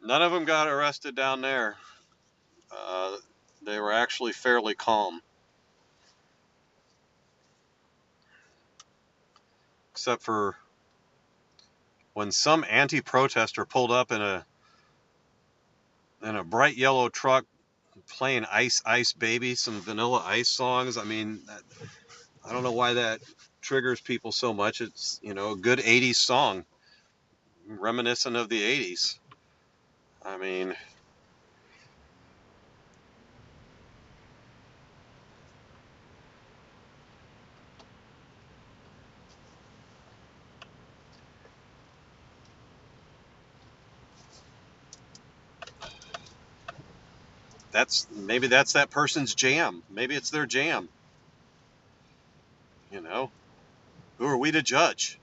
None of them got arrested down there. They were actually fairly calm. Except for when some anti-protester pulled up in a bright yellow truck playing Ice Ice Baby, some Vanilla Ice songs. I mean, I don't know why that triggers people so much. It's, a good 80s song, reminiscent of the 80s. I mean, maybe that's that person's jam. Maybe it's their jam. Who are we to judge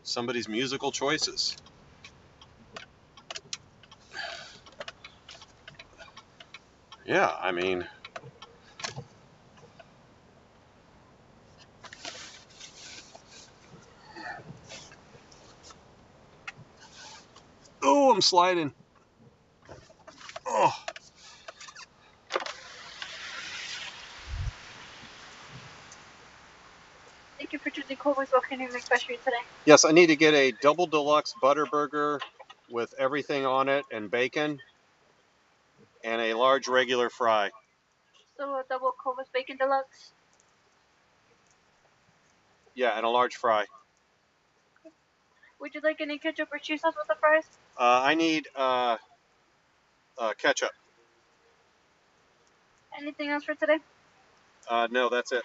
somebody's musical choices? Yeah, I mean, oh, I'm sliding. Oh. Thank you for choosing Culver's. What can I make best for you today? Yes, I need to get a double deluxe butter burger with everything on it and bacon, and a large regular fry. So a double Culver's bacon deluxe. Yeah, and a large fry. Would you like any ketchup or cheese sauce with the fries? I need ketchup. Anything else for today? No, that's it.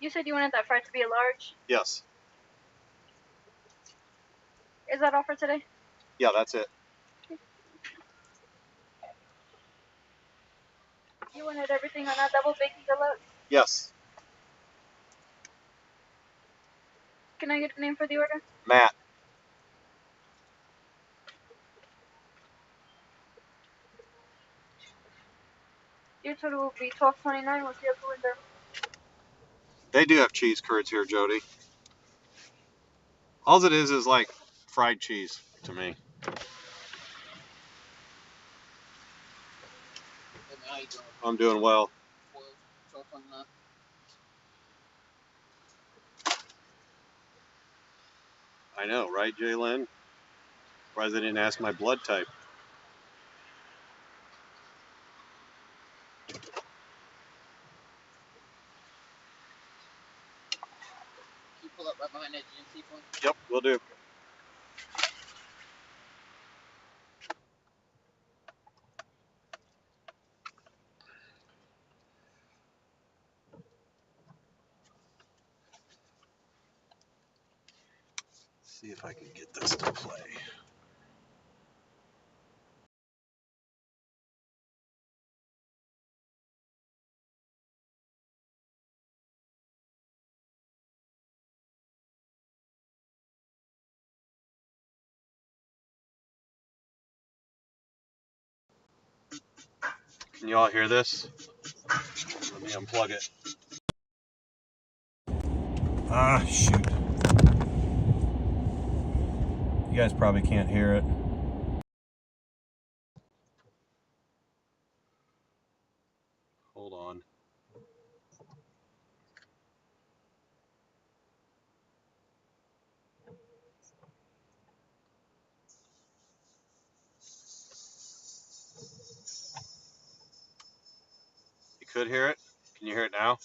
You said you wanted that fry to be a large. Yes. Is that all for today? Yeah, that's it. You wanted everything on that double bacon deluxe? Yes. Can I get a name for the order? Matt. so it will be $12.29. We'll see you at the window. They do have cheese curds here, Jody. All it is like fried cheese to me. I'm doing well. I know, right, Jalen? Surprised they didn't ask my blood type. You pull up right behind that GMC point? Yep, will do. See if I can get this to play. Can you all hear this? Let me unplug it. Ah, shoot. You guys probably can't hear it. Hold on. You could hear it? Can you hear it now?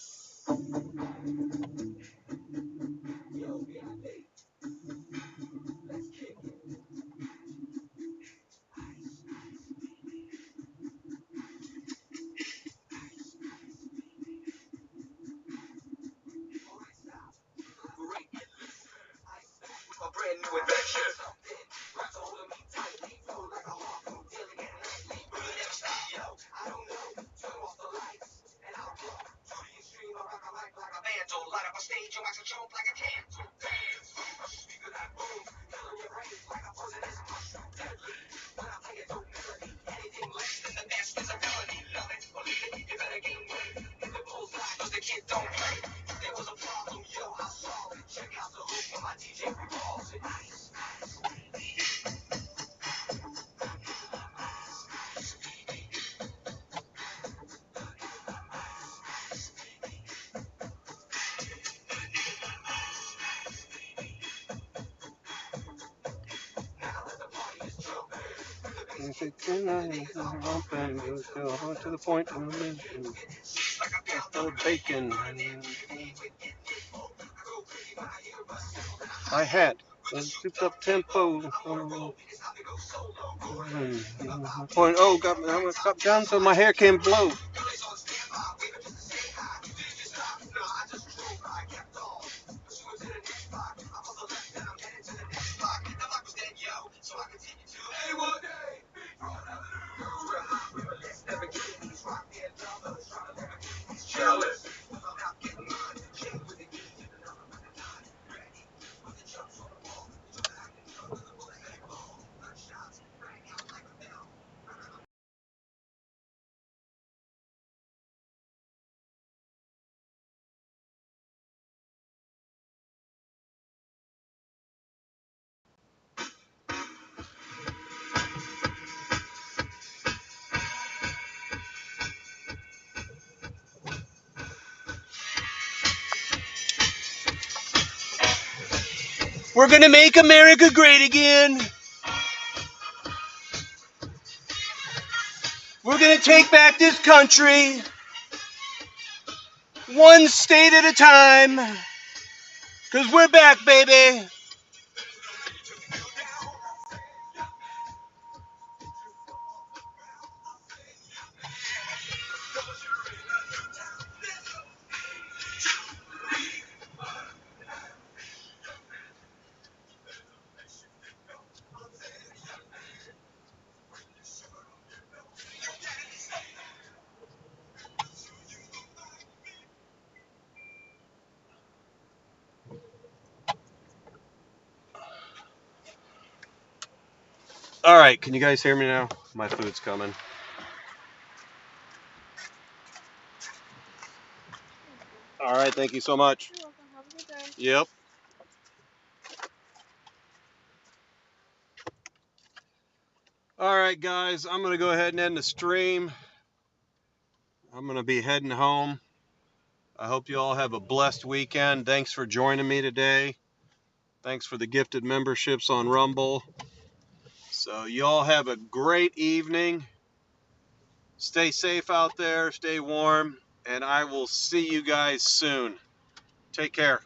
To the point of bacon. My hat. Souped up tempo. Point. Oh, I'm gonna cut down so my hair can blow. We're gonna make America great again. We're gonna take back this country, one state at a time. 'Cause we're back, baby. All right, can you guys hear me now? My food's coming. right, thank you so much. You're welcome. Have a good day. Yep. All right, guys, I'm going to go ahead and end the stream. I'm going to be heading home. I hope you all have a blessed weekend. Thanks for joining me today. Thanks for the gifted memberships on Rumble. So you all have a great evening. Stay safe out there, stay warm, and I will see you guys soon. Take care.